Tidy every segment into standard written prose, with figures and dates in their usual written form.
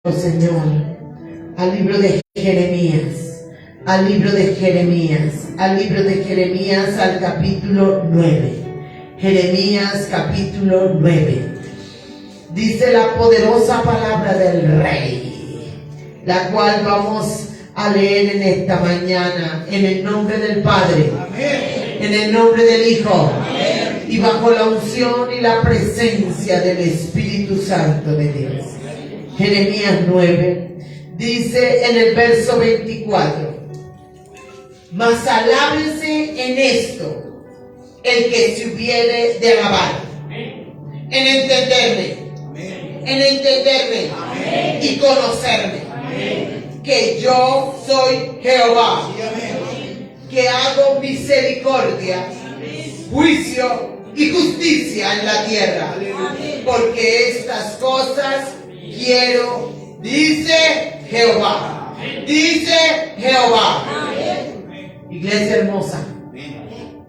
Señor, al libro de Jeremías, al libro de Jeremías, al libro de Jeremías, al capítulo 9. Jeremías capítulo 9. Dice la poderosa palabra del Rey, la cual vamos a leer en esta mañana, en el nombre del Padre, amén, en el nombre del Hijo, amén, y bajo la unción y la presencia del Espíritu Santo de Dios. Jeremías 9, dice en el verso 24: mas alábese en esto el que se hubiere de alabar, en entenderme y conocerme, que yo soy Jehová, que hago misericordia, juicio y justicia en la tierra, porque estas cosas quiero, dice Jehová. Dice Jehová. Iglesia hermosa,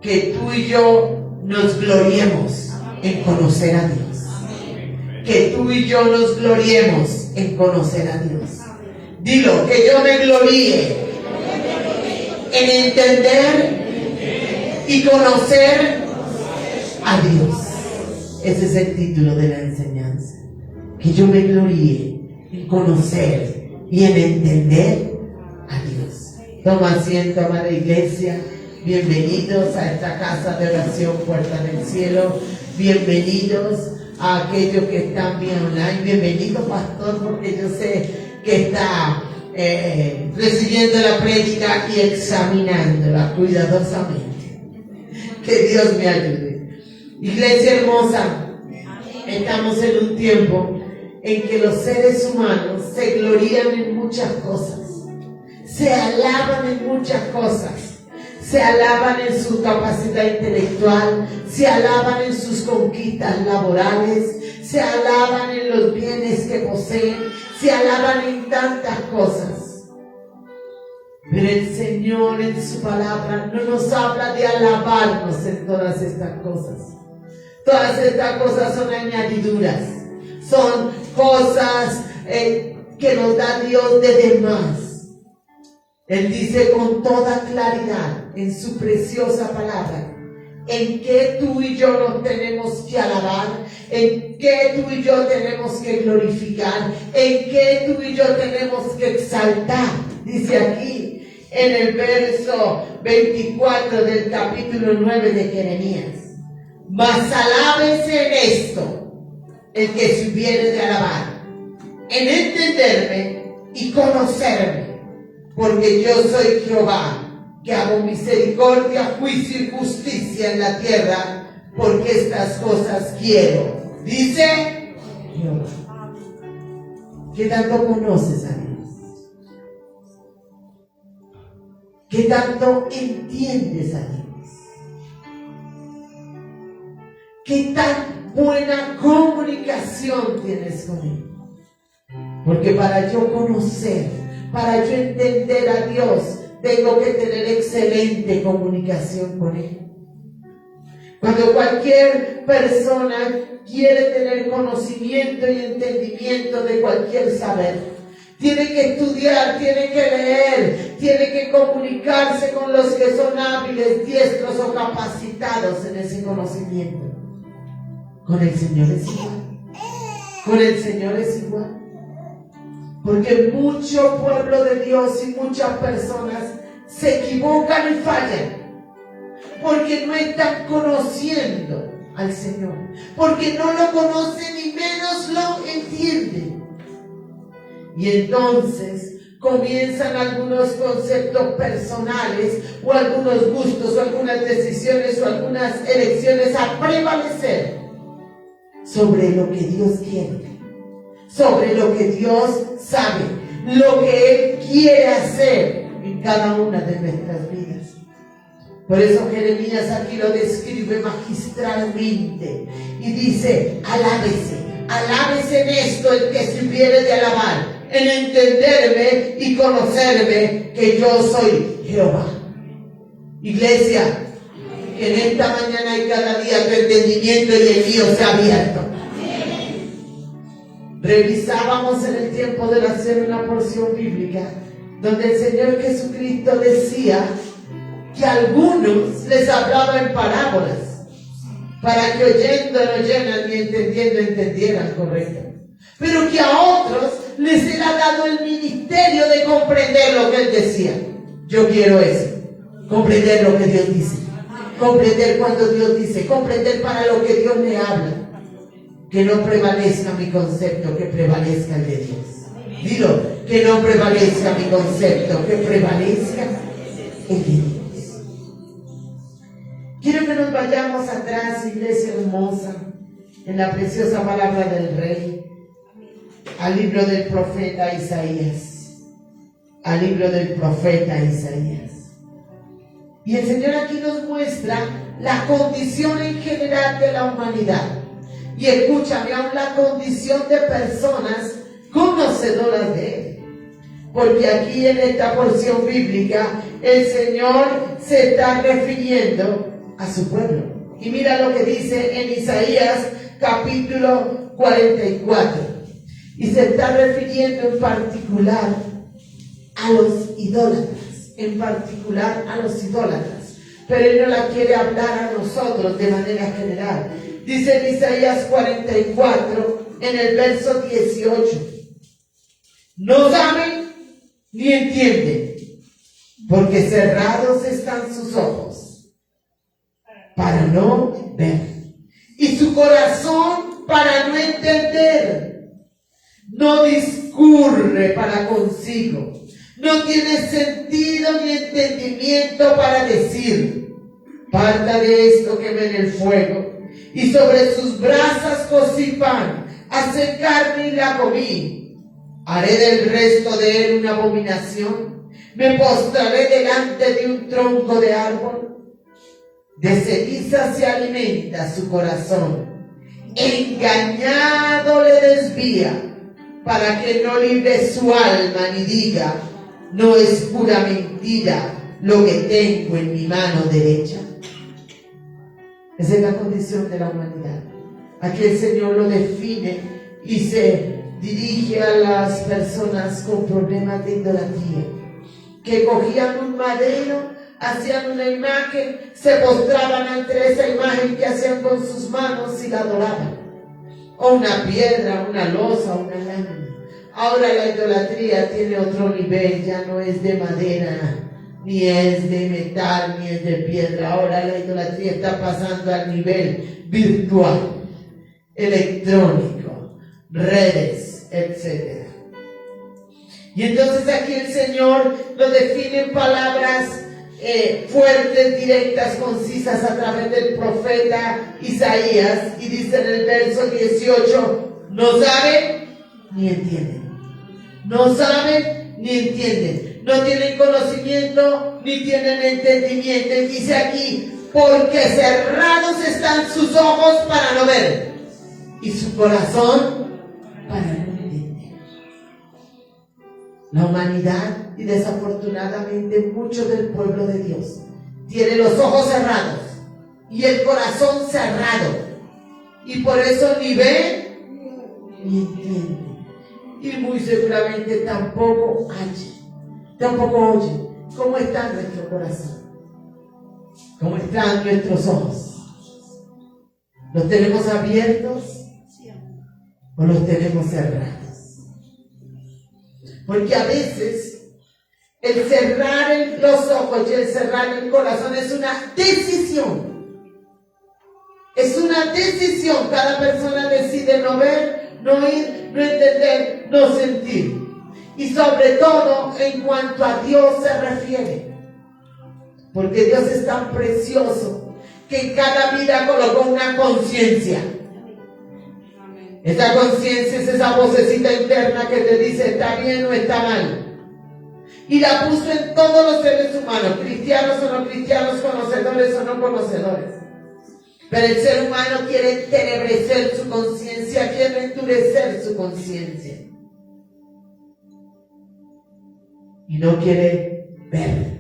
que tú y yo nos gloriemos en conocer a Dios. Que tú y yo nos gloriemos en conocer a Dios. Dilo, que yo me gloríe en entender y conocer a Dios. Ese es el título de la enseñanza. Que yo me gloríe en conocer y en entender a Dios. Toma asiento, amada iglesia. Bienvenidos a esta casa de oración Puerta del Cielo. Bienvenidos a aquellos que están bien online. Bienvenido, pastor, porque yo sé que está recibiendo la prédica y examinándola cuidadosamente. Que Dios me ayude. Iglesia hermosa, estamos en un tiempo en que los seres humanos se glorían en muchas cosas, se alaban en muchas cosas, se alaban en su capacidad intelectual, se alaban en sus conquistas laborales, se alaban en los bienes que poseen, se alaban en tantas cosas. Pero el Señor en su palabra no nos habla de alabarnos en todas estas cosas. Todas estas cosas son añadiduras, son cosas que nos da Dios de demás. Él dice con toda claridad en su preciosa palabra en qué tú y yo nos tenemos que alabar, en qué tú y yo tenemos que glorificar, en qué tú y yo tenemos que exaltar. Dice aquí en el verso 24 del capítulo 9 de Jeremías: mas alábese en esto el que se hubiere de alabar, en entenderme y conocerme, porque yo soy Jehová, que hago misericordia, juicio y justicia en la tierra, porque estas cosas quiero, dice Jehová. ¿Qué tanto conoces a Dios? ¿Qué tanto entiendes a Dios? ¿Qué tan buena comunicación tienes con Él? Porque para yo conocer, para yo entender a Dios, tengo que tener excelente comunicación con Él. Cuando cualquier persona quiere tener conocimiento y entendimiento de cualquier saber, tiene que estudiar, tiene que leer, tiene que comunicarse con los que son hábiles, diestros o capacitados en ese conocimiento. Con el Señor es igual. Con el Señor es igual. Porque mucho pueblo de Dios y muchas personas se equivocan y fallan. Porque no están conociendo al Señor. Porque no lo conocen y menos lo entienden. Y entonces comienzan algunos conceptos personales o algunos gustos o algunas decisiones o algunas elecciones a prevalecer sobre lo que Dios quiere, sobre lo que Dios sabe, lo que Él quiere hacer en cada una de nuestras vidas. Por eso Jeremías aquí lo describe magistralmente y dice: alábese en esto el que se hubiere de alabar, en entenderme y conocerme, que yo soy Jehová. Iglesia, que en esta mañana y cada día tu entendimiento y el mío sea abierto. Revisábamos en el tiempo de hacer una porción bíblica donde el Señor Jesucristo decía que a algunos les hablaba en parábolas para que oyendo no oyeran y entendiendo entendieran, correcto. Pero que a otros les era dado el ministerio de comprender lo que Él decía. Yo quiero eso, comprender lo que Dios dice, comprender cuando Dios dice, comprender para lo que Dios me habla. Que no prevalezca mi concepto, que prevalezca el de Dios. Dilo, que no prevalezca mi concepto, que prevalezca el de Dios. Quiero que nos vayamos atrás, iglesia hermosa, en la preciosa palabra del Rey, al libro del profeta Isaías. Al libro del profeta Isaías. Y el Señor aquí nos muestra la condición en general de la humanidad. Y escúchame, aún la condición de personas conocedoras de Él. Porque aquí en esta porción bíblica, el Señor se está refiriendo a su pueblo. Y mira lo que dice en Isaías capítulo 44. Y se está refiriendo en particular a los idólatras. En particular a los idólatras. Pero Él no la quiere hablar a nosotros de manera general. Dice en Isaías 44, en el verso 18, no saben ni entienden, porque cerrados están sus ojos para no ver, y su corazón para no entender. No discurre para consigo, no tiene sentido ni entendimiento para decir, parta de esto, quemen el fuego. Y sobre sus brasas cocí pan, hace carne y la comí. Haré del resto de él una abominación. Me postraré delante de un tronco de árbol. De ceniza se alimenta su corazón. Engañado le desvía, para que no libre su alma ni diga, no es pura mentira lo que tengo en mi mano derecha. Esa es la condición de la humanidad. Aquí el Señor lo define y se dirige a las personas con problemas de idolatría, que cogían un madero, hacían una imagen, se postraban ante esa imagen que hacían con sus manos y la adoraban. O una piedra, una losa, una lámina. Ahora la idolatría tiene otro nivel, ya no es de madera, ni es de metal, ni es de piedra. Ahora la idolatría está pasando al nivel virtual, electrónico, redes, etc. Y entonces aquí el Señor lo define en palabras fuertes, directas, concisas a través del profeta Isaías, y dice en el verso 18, no saben ni entienden. No saben ni entienden. No tienen conocimiento ni tienen entendimiento. Y dice aquí, porque cerrados están sus ojos para no ver y su corazón para no entender. La humanidad, y desafortunadamente mucho del pueblo de Dios, tiene los ojos cerrados y el corazón cerrado, y por eso ni ve ni entiende, y muy seguramente tampoco oye. ¿Cómo está nuestro corazón? ¿Cómo están nuestros ojos? ¿Los tenemos abiertos o los tenemos cerrados? Porque a veces el cerrar los ojos y el cerrar el corazón es una decisión. Es una decisión. Cada persona decide no ver, no oír, no entender, no sentir. Y sobre todo en cuanto a Dios se refiere. Porque Dios es tan precioso que en cada vida colocó una conciencia. Esa conciencia es esa vocecita interna que te dice está bien o está mal. Y la puso en todos los seres humanos, cristianos o no cristianos, conocedores o no conocedores. Pero el ser humano quiere entenebrecer su conciencia, quiere endurecer su conciencia. Y no quiere ver.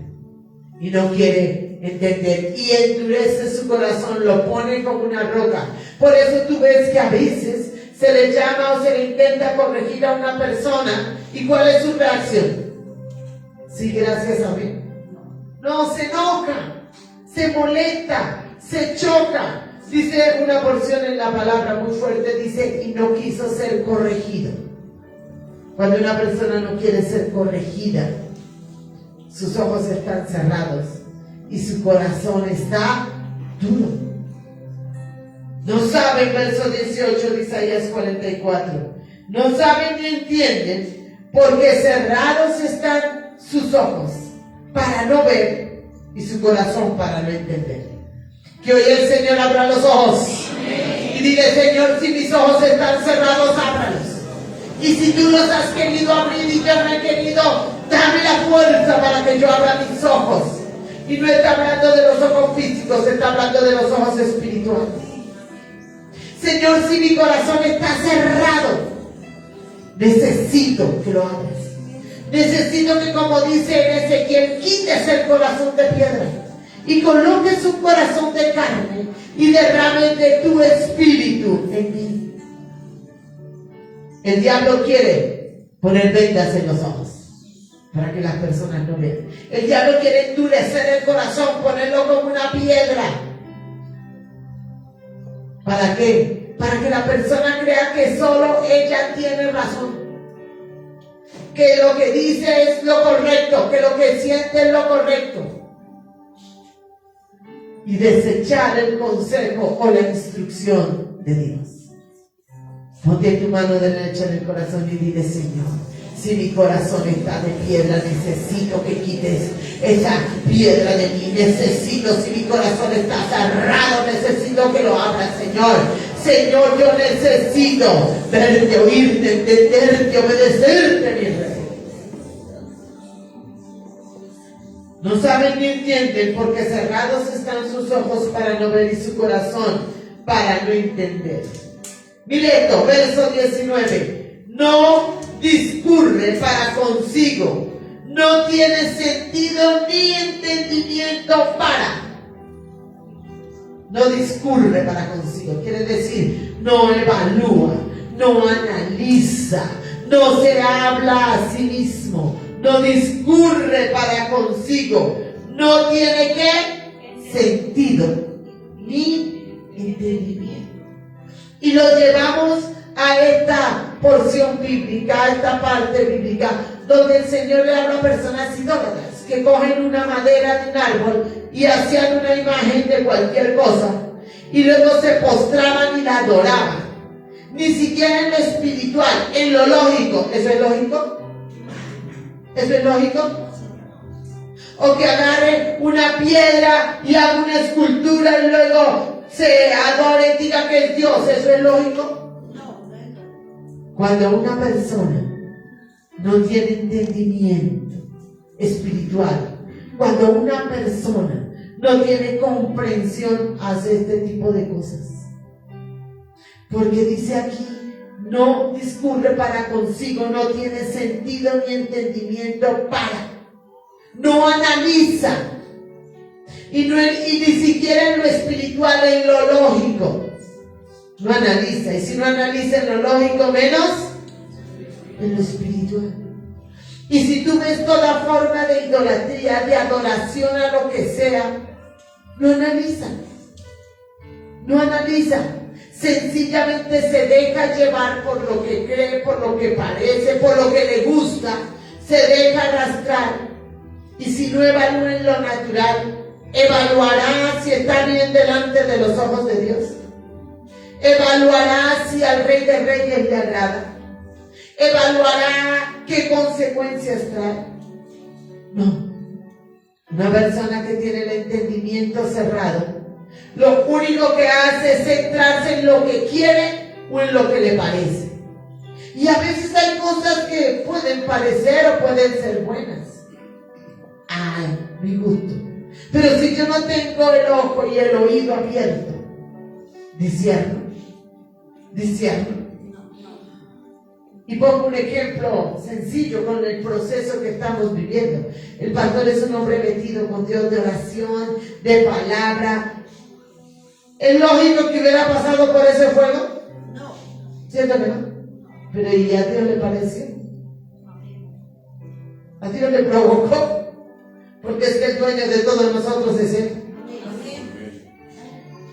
Y no quiere entender. Y endurece su corazón, lo pone como una roca. Por eso tú ves que a veces Se le llama o se le intenta corregir a una persona. ¿Y cuál es su reacción? Sí, gracias a mí. No, se enoja, se molesta, se choca. Dice una porción en la palabra muy fuerte, dice, y no quiso ser corregido. Cuando una persona no quiere ser corregida, sus ojos están cerrados y su corazón está duro. No saben, verso 18 de Isaías 44, no saben ni entienden porque cerrados están sus ojos para no ver y su corazón para no entender. Que hoy el Señor abra los ojos. Amén. Y dile, Señor, si mis ojos están cerrados, ábralos. Y si tú los has querido abrir y yo no he querido, dame la fuerza para que yo abra mis ojos. Y no está hablando de los ojos físicos, está hablando de los ojos espirituales. Señor, si mi corazón está cerrado, necesito que lo abras. Necesito que, como dice en Ezequiel, quites el corazón de piedra y coloques un corazón de carne y derrames de tu espíritu en mí. El diablo quiere poner vendas en los ojos para que las personas no vean. El diablo quiere endurecer el corazón, ponerlo como una piedra. ¿Para qué? Para que la persona crea que solo ella tiene razón, que lo que dice es lo correcto, que lo que siente es lo correcto, y desechar el consejo o la instrucción de Dios. Ponte tu mano derecha en el corazón y dile, Señor, si mi corazón está de piedra, necesito que quites esa piedra de mí. Necesito, si mi corazón está cerrado, necesito que lo abras, Señor. Señor, yo necesito verte, oírte, entenderte, obedecerte, mi Rey. No saben ni entienden porque cerrados están sus ojos para no ver y su corazón para no entender. Mire esto, verso 19. No discurre para consigo, no tiene sentido ni entendimiento para. No discurre para consigo, quiere decir, no evalúa, no analiza, no se habla a sí mismo, no discurre para consigo, no tiene ¿qué? Sentido ni entendimiento. Y lo llevamos a esta porción bíblica, a esta parte bíblica, donde el Señor le habla a personas idólatras que cogen una madera de un árbol y hacían una imagen de cualquier cosa y luego se postraban y la adoraban. Ni siquiera en lo espiritual, en lo lógico. ¿Eso es lógico? ¿Eso es lógico? O que agarre una piedra y haga una escultura y luego se adore y diga que es Dios. ¿Eso es lógico? Cuando una persona no tiene entendimiento espiritual, cuando una persona no tiene comprensión, hace este tipo de cosas. Porque dice aquí, no discurre para consigo, no tiene sentido ni entendimiento para. No analiza. Y ni siquiera en lo espiritual, en lo lógico. No analiza. Y si no analiza en lo lógico, menos en lo espiritual. Y si tú ves toda forma de idolatría, de adoración a lo que sea, no analiza. No analiza. Sencillamente se deja llevar por lo que cree, por lo que parece, por lo que le gusta. Se deja arrastrar. Y si no evalúa en lo natural, evaluará si está bien delante de los ojos de Dios. Evaluará si al Rey de Reyes le agrada. Evaluará qué consecuencias trae. No. Una persona que tiene el entendimiento cerrado, lo único que hace es centrarse en lo que quiere o en lo que le parece. Y a veces hay cosas que pueden parecer o pueden ser buenas. Ay, mi gusto. Pero si yo no tengo el ojo y el oído abierto, discierno. Y pongo un ejemplo sencillo con el proceso que estamos viviendo. El pastor es un hombre metido con Dios, de oración, de palabra. ¿Es lógico que hubiera pasado por ese fuego? No. ¿Cierto que no? Pero ¿y a Dios le pareció? ¿A Dios le provocó? Porque es que el dueño de todos nosotros es Él.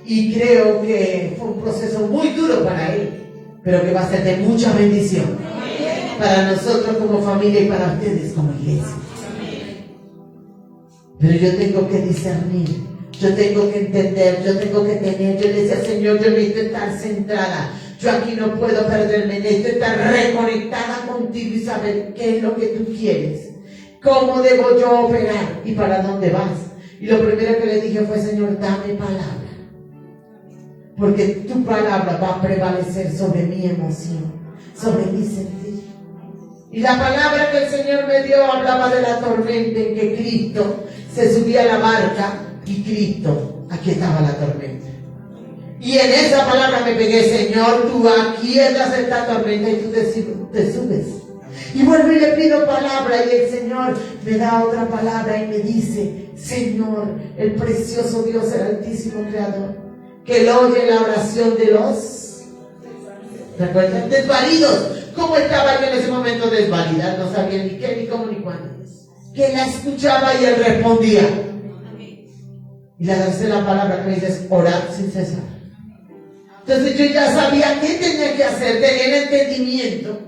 Y creo que fue un proceso muy duro para Él, pero que va a ser de mucha bendición para nosotros como familia y para ustedes como iglesia. Pero yo tengo que discernir, yo tengo que entender, yo tengo que tener. Yo le decía, Señor, yo necesito estar centrada. Yo aquí no puedo perderme, necesito estar reconectada contigo y saber qué es lo que tú quieres, cómo debo yo operar y para dónde vas. Y lo primero que le dije fue, Señor, dame palabra, porque tu palabra va a prevalecer sobre mi emoción, sobre mi sentir. Y la palabra que el Señor me dio hablaba de la tormenta, en que Cristo se subía a la barca y Cristo, aquí estaba la tormenta. Y en esa palabra me pegué, Señor, tú aquietas esta tormenta y tú te subes. Y vuelvo y le pido palabra y el Señor me da otra palabra y me dice, Señor, el precioso Dios, el altísimo Creador, que Él oye la oración de los, ¿recuerdan? Desvalidos. ¿Cómo estaba yo en ese momento desvalida? No sabía ni qué, ni cómo, ni cuándo. Que la escuchaba y Él respondía. Y la tercera palabra que me dice es orar sin cesar. Entonces yo ya sabía qué tenía que hacer, tenía el entendimiento,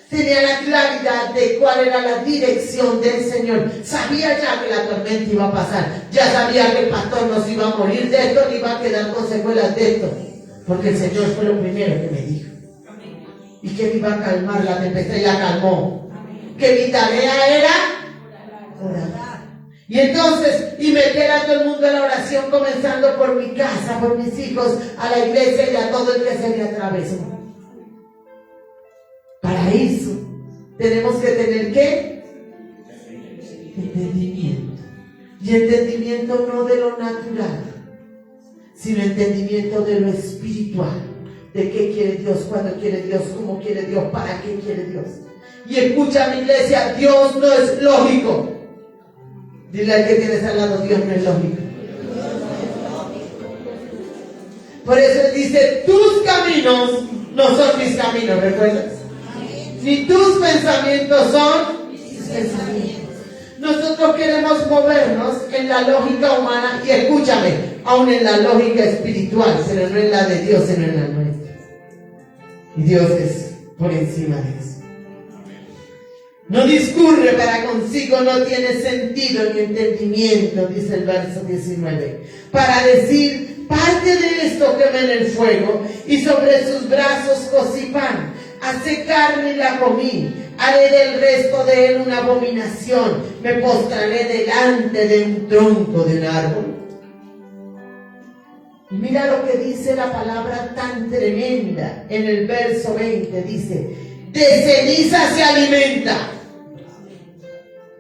tenía la claridad de cuál era la dirección del Señor. Sabía ya que la tormenta iba a pasar, ya sabía que el pastor no se iba a morir de esto, ni iba a quedar con secuelas de esto, porque el Señor fue lo primero que me dijo. Y que me iba a calmar la tempestad, y la calmó. Que mi tarea era orar. Y entonces, y meter a todo el mundo en la oración, comenzando por mi casa, por mis hijos, a la iglesia y a todo el que se me atravesó. Para eso, tenemos que tener ¿qué? Entendimiento. Y entendimiento no de lo natural, sino entendimiento de lo espiritual. De qué quiere Dios, cuándo quiere Dios, cómo quiere Dios, para qué quiere Dios. Y escucha, mi iglesia, Dios no es lógico. Dile al que tienes al lado, Dios no es lógico. Por eso Él dice, tus caminos no son mis caminos, ¿recuerdas? Ni tus pensamientos son mis pensamientos. Nosotros queremos movernos en la lógica humana y escúchame, aún en la lógica espiritual, pero no en la de Dios, sino en la nuestra. Y Dios es por encima de eso. No discurre para consigo, no tiene sentido ni entendimiento, dice el verso 19. Para decir, parte de esto quemé en el fuego, y sobre sus brazos cocí pan. Hace carne y la comí. Haré del resto de él una abominación. Me postraré delante de un tronco de un árbol. Y mira lo que dice la palabra tan tremenda en el verso 20. Dice, de ceniza se alimenta.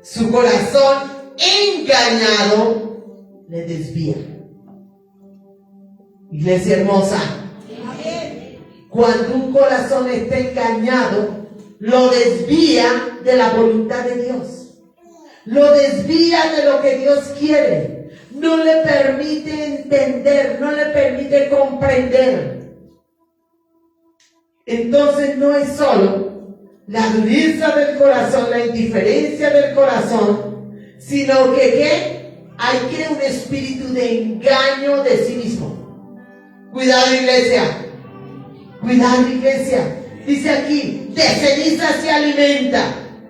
Su corazón engañado le desvía. Iglesia hermosa, cuando un corazón está engañado, lo desvía de la voluntad de Dios. Lo desvía de lo que Dios quiere. No le permite entender, no le permite comprender. Entonces no es solo la dureza del corazón, la indiferencia del corazón, sino que ¿qué? Hay que un espíritu de engaño de sí mismo. Cuidado, iglesia. Cuidado, iglesia. Dice aquí, de ceniza se alimenta.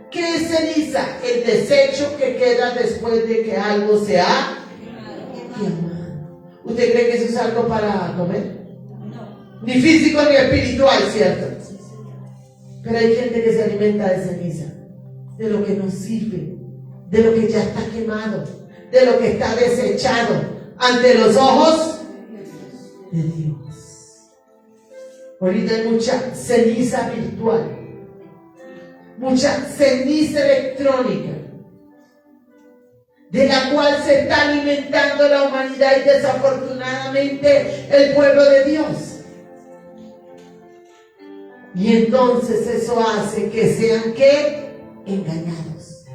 ¿Qué es ceniza? El desecho que queda después de que algo se ha quemado. ¿Usted cree que eso es algo para comer? No. Ni físico ni espiritual, ¿cierto? Pero hay gente que se alimenta de ceniza, de lo que no sirve, de lo que ya está quemado, de lo que está desechado ante los ojos de Dios. Ahorita hay mucha ceniza virtual, mucha ceniza electrónica, de la cual se está alimentando la humanidad y desafortunadamente el pueblo de Dios. Y entonces eso hace que sean ¿qué? Engañados.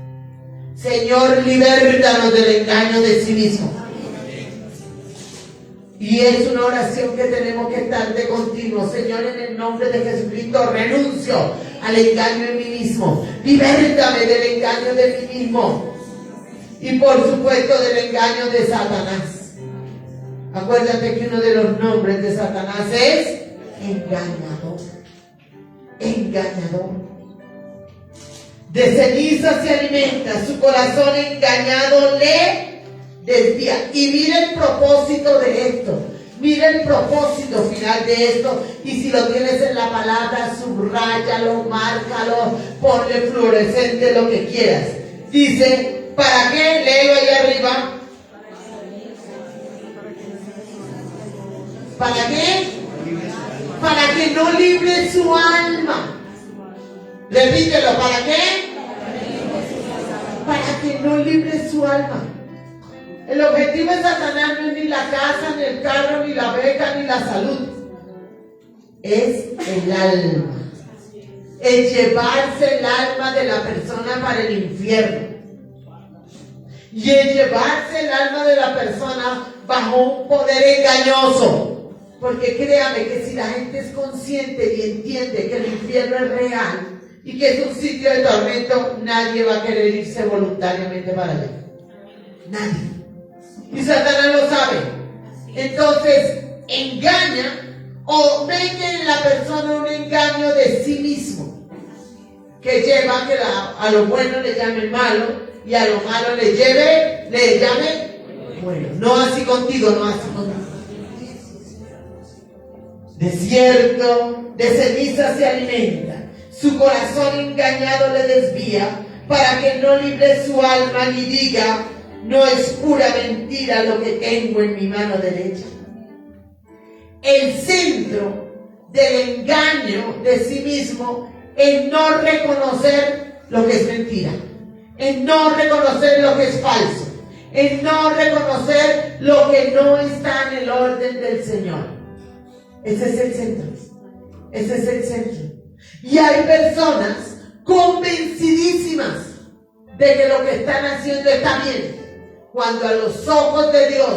Señor, libértanos del engaño de sí mismo. Y es una oración que tenemos que estar de continuo. Señor, en el nombre de Jesucristo, renuncio al engaño en mí mismo. Libértame del engaño de mí mismo. Y por supuesto del engaño de Satanás. Acuérdate que uno de los nombres de Satanás es engañador. Engañador. De ceniza se alimenta, su corazón engañado le desvía. Y mira el propósito de esto. Mira el propósito final de esto. Y si lo tienes en la palabra, subráyalo, márcalo, ponle fluorescente, lo que quieras. Dice, ¿para qué? Léelo ahí arriba. ¿Para qué? Para que no libre su alma. Repítelo, ¿para qué? Para que no libre su alma. El objetivo de Satanás no es ni la casa, ni el carro, ni la beca, ni la salud. Es el alma. Es llevarse el alma de la persona para el infierno. Y es llevarse el alma de la persona bajo un poder engañoso. Porque créame que si la gente es consciente y entiende que el infierno es real y que es un sitio de tormento, nadie va a querer irse voluntariamente para allá. Nadie. Y Satanás lo sabe. Entonces, engaña o mete en la persona un engaño de sí mismo, que lleva a que a lo bueno le llame malo y a lo malo le llame bueno. No así contigo, no así contigo. Desierto, de ceniza se alimenta, su corazón engañado le desvía, para que no libre su alma ni diga, no es pura mentira lo que tengo en mi mano derecha. El centro del engaño de sí mismo es no reconocer lo que es mentira, en no reconocer lo que es falso, en no reconocer lo que no está en el orden del Señor. Ese es el centro. Ese es el centro. Y hay personas convencidísimas de que lo que están haciendo está bien, cuando a los ojos de Dios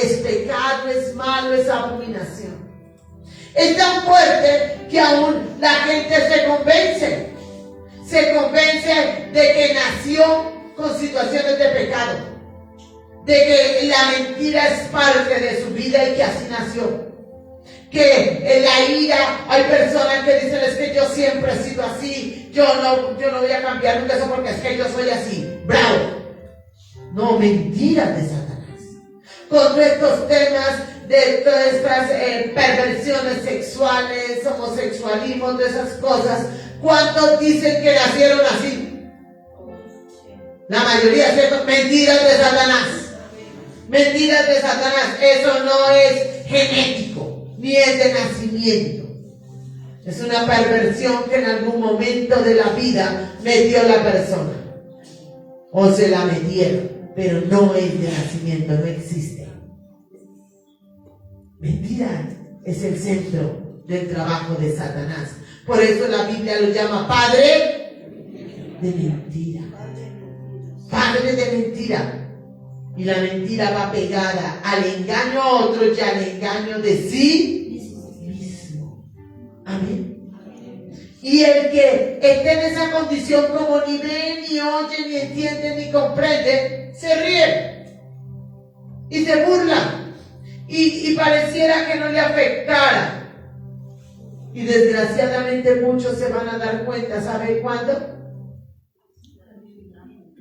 es pecado, es malo, es abominación. Es tan fuerte que aún la gente se convence. Se convence de que nació con situaciones de pecado, de que la mentira es parte de su vida y que así nació. Que en la ira hay personas que dicen, es que yo siempre he sido así, yo no voy a cambiar nunca eso porque es que yo soy así. ¡Bravo! No, mentiras de Satanás. Con estos temas de todas estas perversiones sexuales, homosexualismo, de esas cosas, ¿cuántos dicen que nacieron así? La mayoría, ¿cierto? Mentiras de Satanás. Mentiras de Satanás. Eso no es genético, ni es de nacimiento. Es una perversión que en algún momento de la vida metió la persona. O se la metieron, pero no es de nacimiento, no existe. Mentira es el centro del trabajo de Satanás. Por eso la Biblia lo llama padre de mentira. Padre de mentira. Y la mentira va pegada al engaño a otro y al engaño de sí mismo. Amén. Y el que esté en esa condición, como ni ve, ni oye, ni entiende, ni comprende, se ríe y se burla y pareciera que no le afectara. Y desgraciadamente muchos se van a dar cuenta, ¿saben cuándo?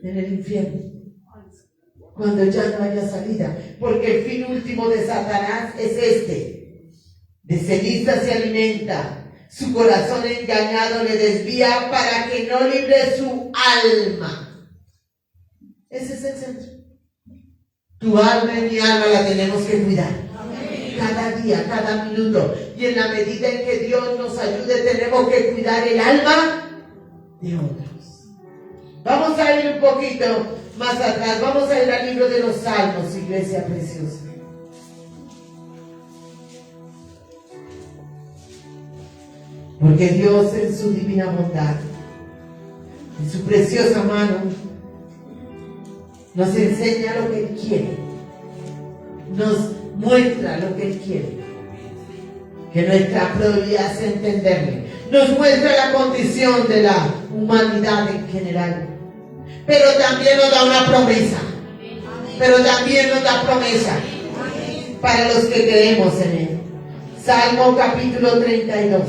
En el infierno. Cuando ya no haya salida, porque el fin último de Satanás es este: de ceniza se alimenta, su corazón engañado le desvía para que no libre su alma. Ese es el centro. Tu alma y mi alma la tenemos que cuidar. Cada día, cada minuto. Y en la medida en que Dios nos ayude, tenemos que cuidar el alma de otros. Vamos a ir un poquito más atrás, vamos a ir al libro de los Salmos, iglesia preciosa. Porque Dios en su divina bondad, en su preciosa mano, nos enseña lo que quiere. muestra lo que Él quiere. Que nuestra prioridad es entenderle. Nos muestra la condición de la humanidad en general. Pero también nos da una promesa. Pero también nos da promesa para los que creemos en Él. Salmo capítulo 32.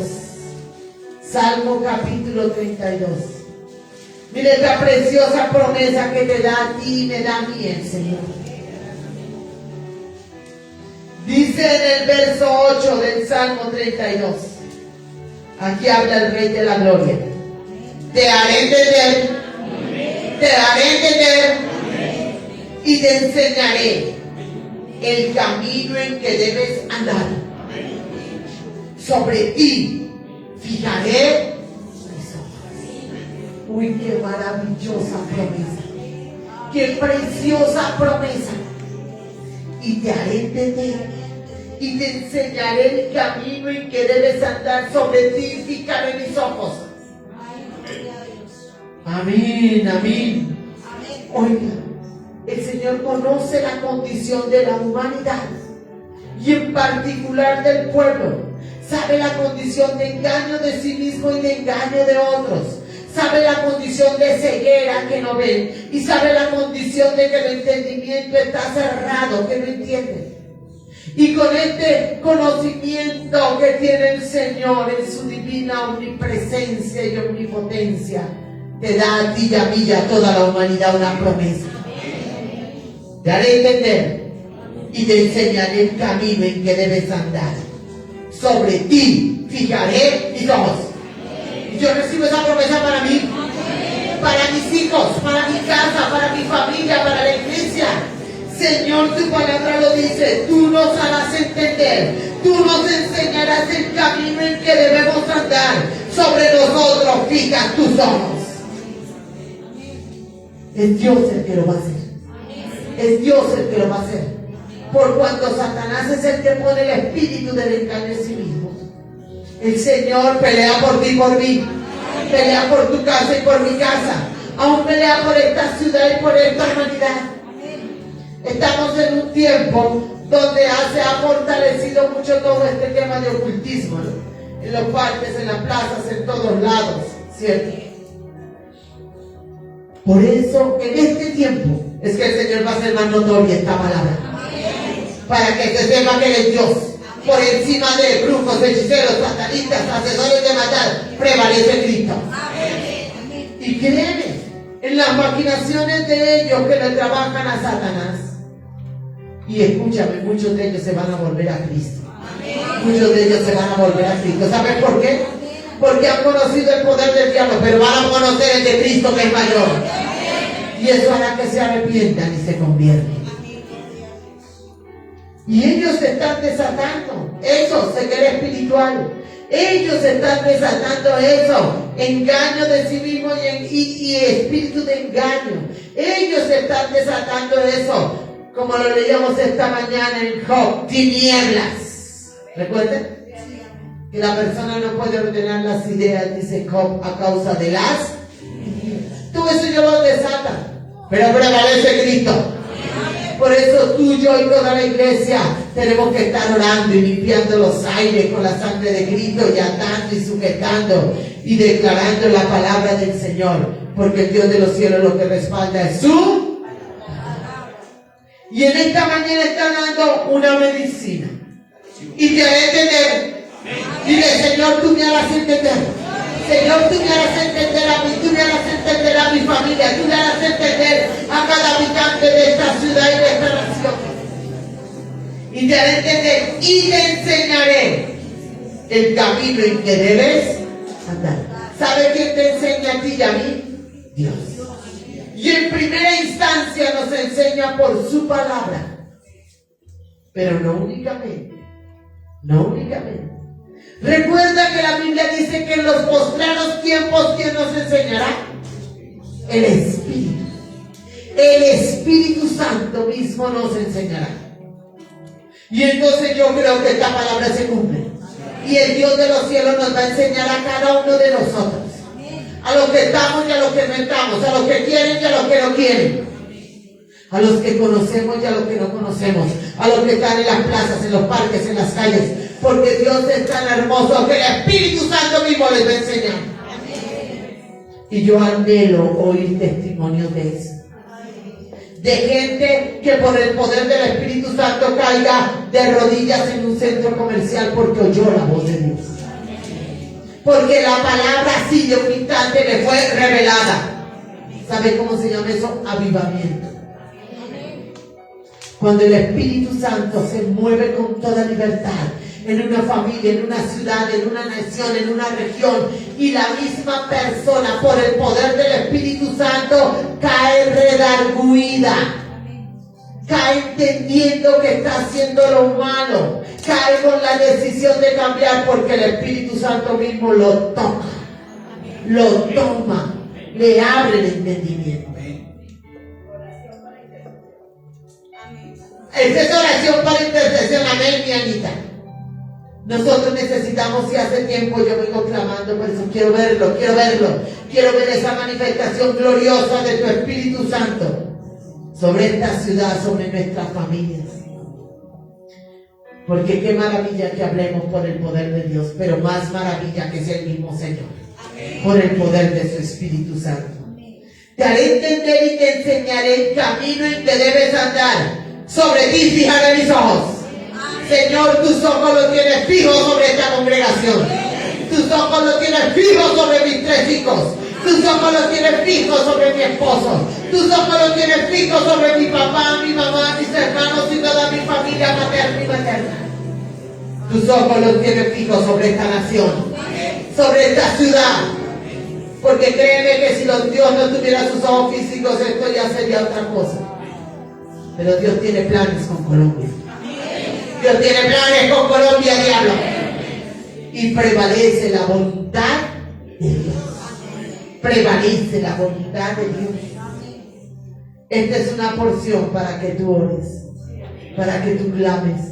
Salmo capítulo 32. Mire esta preciosa promesa que te da a ti y me da a mí el Señor. Dice en el verso 8 del Salmo 32. Aquí habla el Rey de la Gloria. Te haré entender. Te haré entender. Y te enseñaré el camino en que debes andar. Sobre ti fijaré mis ojos. Uy, qué maravillosa promesa. Qué preciosa promesa. Y te haré entender. Y te enseñaré el camino en que debes andar. Sobre ti fijaré mis ojos. Amén, amén. Oiga, el Señor conoce la condición de la humanidad y en particular del pueblo. Sabe la condición de engaño de sí mismo y de engaño de otros. Sabe la condición de ceguera que no ven. Y sabe la condición de que el entendimiento está cerrado, que no entiende. Y con este conocimiento que tiene el Señor en su divina omnipresencia y omnipotencia, te da a ti y a mí y a toda la humanidad una promesa. Te haré entender y te enseñaré el camino en que debes andar. Sobre ti fijaré mis ojos. Y yo recibo esa promesa para mí, para mis hijos, para mi casa, para mi familia, para la iglesia. Señor, tu palabra lo dice. Tú nos harás entender. Tú nos enseñarás el camino en que debemos andar. Sobre nosotros fija tus ojos. Es Dios el que lo va a hacer. Es Dios el que lo va a hacer. Por cuanto Satanás es el que pone el espíritu del engaño en sí mismo. El Señor pelea por ti y por mí. Pelea por tu casa y por mi casa. Aún pelea por esta ciudad y por esta humanidad. Estamos en un tiempo donde se ha fortalecido mucho todo este tema de ocultismo, ¿no? En los parques, en las plazas, en todos lados, ¿cierto? Por eso, en este tiempo, es que el Señor va a hacer más notoria esta palabra. Para que se sepa que Él es Dios. Por encima de brujos, hechiceros, satanistas, hacedores de maldad, prevalece Cristo. Y créeme, en las maquinaciones de ellos que le trabajan a Satanás. Y escúchame, muchos de ellos se van a volver a Cristo. Muchos de ellos se van a volver a Cristo. ¿Sabes por qué? Porque han conocido el poder del diablo, pero van a conocer el de Cristo que es mayor. Y eso hará que se arrepientan y se conviertan. Y ellos se están desatando. Eso, ceguera espiritual. Ellos están desatando eso. Engaño de sí mismo y espíritu de engaño. Ellos están desatando eso. Como lo leíamos esta mañana en Job, tinieblas. ¿Recuerden? Que la persona no puede ordenar las ideas, dice Job, a causa de las tinieblas. Todo eso yo lo desata, pero prevalece Cristo. Por eso tú, yo y toda la iglesia tenemos que estar orando y limpiando los aires con la sangre de Cristo y atando y sujetando y declarando la palabra del Señor. Porque el Dios de los cielos lo que respalda es su. Y en esta mañana está dando una medicina. Y te haré entender. Dile, Señor, tú me harás entender. Señor, tú me harás entender a mí, tú me harás entender a mi familia, tú me harás entender a cada habitante de esta ciudad y de esta nación. Y te haré entender y te enseñaré el camino en que debes andar. ¿Sabes quién te enseña a ti y a mí? Dios. Y en primera instancia nos enseña por su palabra. Pero no únicamente. No únicamente. Recuerda que la Biblia dice que en los postreros tiempos, ¿quién nos enseñará? El Espíritu. El Espíritu Santo mismo nos enseñará. Y entonces yo creo que esta palabra se cumple. Y el Dios de los cielos nos va a enseñar a cada uno de nosotros. A los que estamos y a los que no estamos. A los que quieren y a los que no quieren. a los que conocemos y a los que no conocemos, a los que están en las plazas, en los parques, en las calles, porque Dios es tan hermoso que el Espíritu Santo mismo les va a enseñar. Y yo anhelo oír testimonios de eso. De gente que por el poder del Espíritu Santo caiga de rodillas en un centro comercial porque oyó la voz de Dios. Porque la palabra así de un instante le fue revelada. ¿Sabe cómo se llama eso? Avivamiento. Cuando el Espíritu Santo se mueve con toda libertad en una familia, en una ciudad, en una nación, en una región, y la misma persona por el poder del Espíritu Santo cae redarguida, cae entendiendo que está haciendo lo malo, cae con la decisión de cambiar porque el Espíritu Santo mismo lo toca, lo toma, le abre el entendimiento. Esa es oración para intercesión, amén, mi Anita. Nosotros necesitamos, y hace tiempo yo vengo clamando por eso, quiero verlo, quiero ver esa manifestación gloriosa de tu Espíritu Santo sobre esta ciudad, sobre nuestras familias. Porque qué maravilla que hablemos por el poder de Dios, pero más maravilla que es el mismo Señor, por el poder de su Espíritu Santo. Te haré entender y te enseñaré el camino en que debes andar. Sobre ti fijaré mis ojos. Señor, tus ojos los tienes fijos sobre esta congregación. Tus ojos los tienes fijos sobre mis 3 hijos. Tus ojos los tienes fijos sobre mi esposo. Tus ojos los tienes fijos sobre mi papá, mi mamá, mis hermanos y toda mi familia materna y materna. Tus ojos los tienes fijos sobre esta nación, sobre esta ciudad. Porque créeme que si Dios no tuviera sus ojos físicos, esto ya sería otra cosa. Pero Dios tiene planes con Colombia. Dios tiene planes con Colombia, diablo. Y prevalece la voluntad de Dios. Prevalece la voluntad de Dios. Esta es una porción para que tú ores, para que tú clames,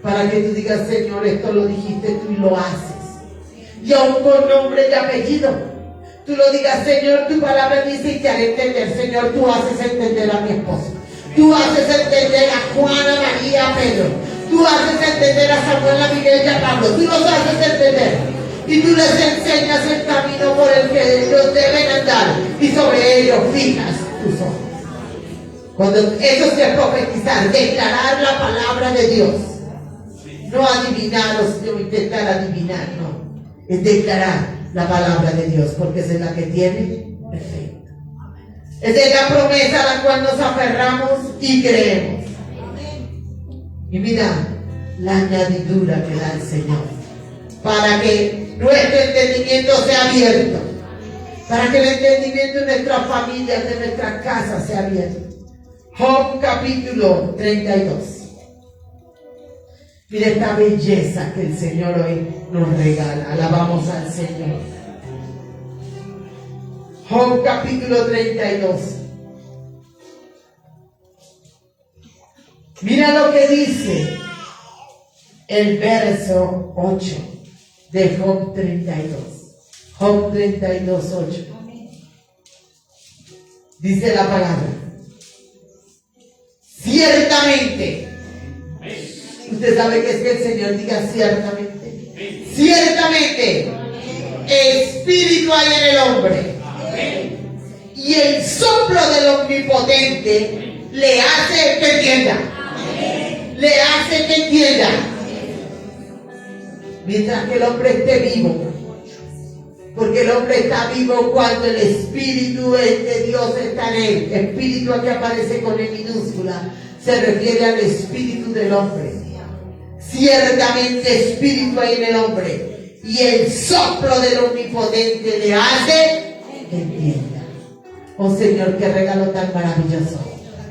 para que tú digas, Señor, esto lo dijiste tú y lo haces. Y aún con nombre y apellido. Tú lo digas, Señor, tu palabra dice y te haré entender. Señor, tú haces entender a mi esposo. Tú haces entender a Juana, María, Pedro. Tú haces entender a Samuel, Miguel y a Pablo. Tú los haces entender. Y tú les enseñas el camino por el que ellos deben andar. Y sobre ellos fijas tus ojos. Cuando eso es profetizar, declarar la palabra de Dios. No adivinar o intentar adivinar, no. Es declarar la palabra de Dios, porque esa es la que tiene efecto. Esa es la promesa a la cual nos aferramos y creemos. Y mira la añadidura que da el Señor para que nuestro entendimiento sea abierto, para que el entendimiento de nuestras familias, de nuestras casas sea abierto. Job capítulo 32. Mira esta belleza que el Señor hoy nos regala. Alabamos al Señor. Job capítulo 32. Mira lo que dice el verso 8 de Job 32. Job 32, 8. Dice la palabra. Ciertamente. Usted sabe que es que el Señor diga ciertamente. Ciertamente. Espíritu hay en el hombre. Y el soplo del Omnipotente le hace que entienda. Le hace que entienda. Mientras que el hombre esté vivo. Porque el hombre está vivo cuando el Espíritu de Dios está en él. Espíritu aquí aparece con E minúscula. Se refiere al Espíritu del hombre. Ciertamente Espíritu hay en el hombre. Y el soplo del Omnipotente le hace que entienda. Oh Señor, qué regalo tan maravilloso.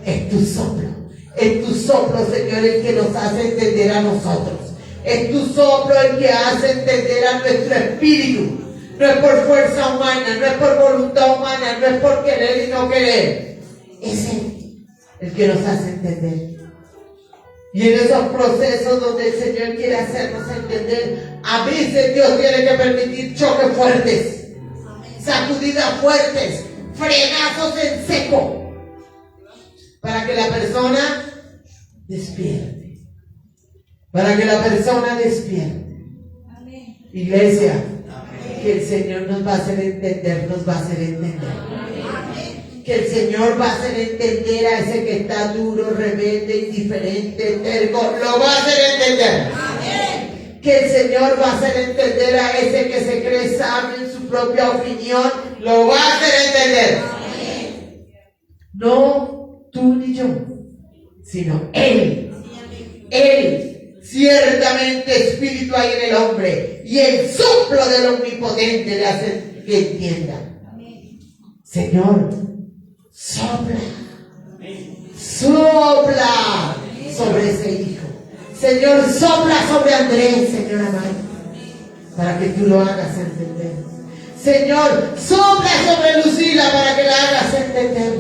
Es tu soplo. Es tu soplo, Señor, el que nos hace entender a nosotros. Es tu soplo el que hace entender a nuestro espíritu. No es por fuerza humana, no es por voluntad humana, no es por querer y no querer. Es Él el que nos hace entender. Y en esos procesos donde el Señor quiere hacernos entender, a veces Dios tiene que permitir choques fuertes, sacudidas fuertes, frenazos en seco, para que la persona despierte. Para que la persona despierte. Iglesia, que el Señor nos va a hacer entender, nos va a hacer entender. Que el Señor va a hacer entender a ese que está duro, rebelde, indiferente, terco, lo va a hacer entender. Que el Señor va a hacer entender a ese que se cree sabio en su propia opinión, lo va a hacer entender. No tú ni yo, sino Él. Él. Ciertamente espíritu hay en el hombre y el soplo del omnipotente le hace que entienda. Señor, sopla, sopla sobre ese hijo. Señor, sopla sobre Andrés, Señor amado, para que tú lo hagas entender. Señor, sopla sobre Lucila para que la hagas entender.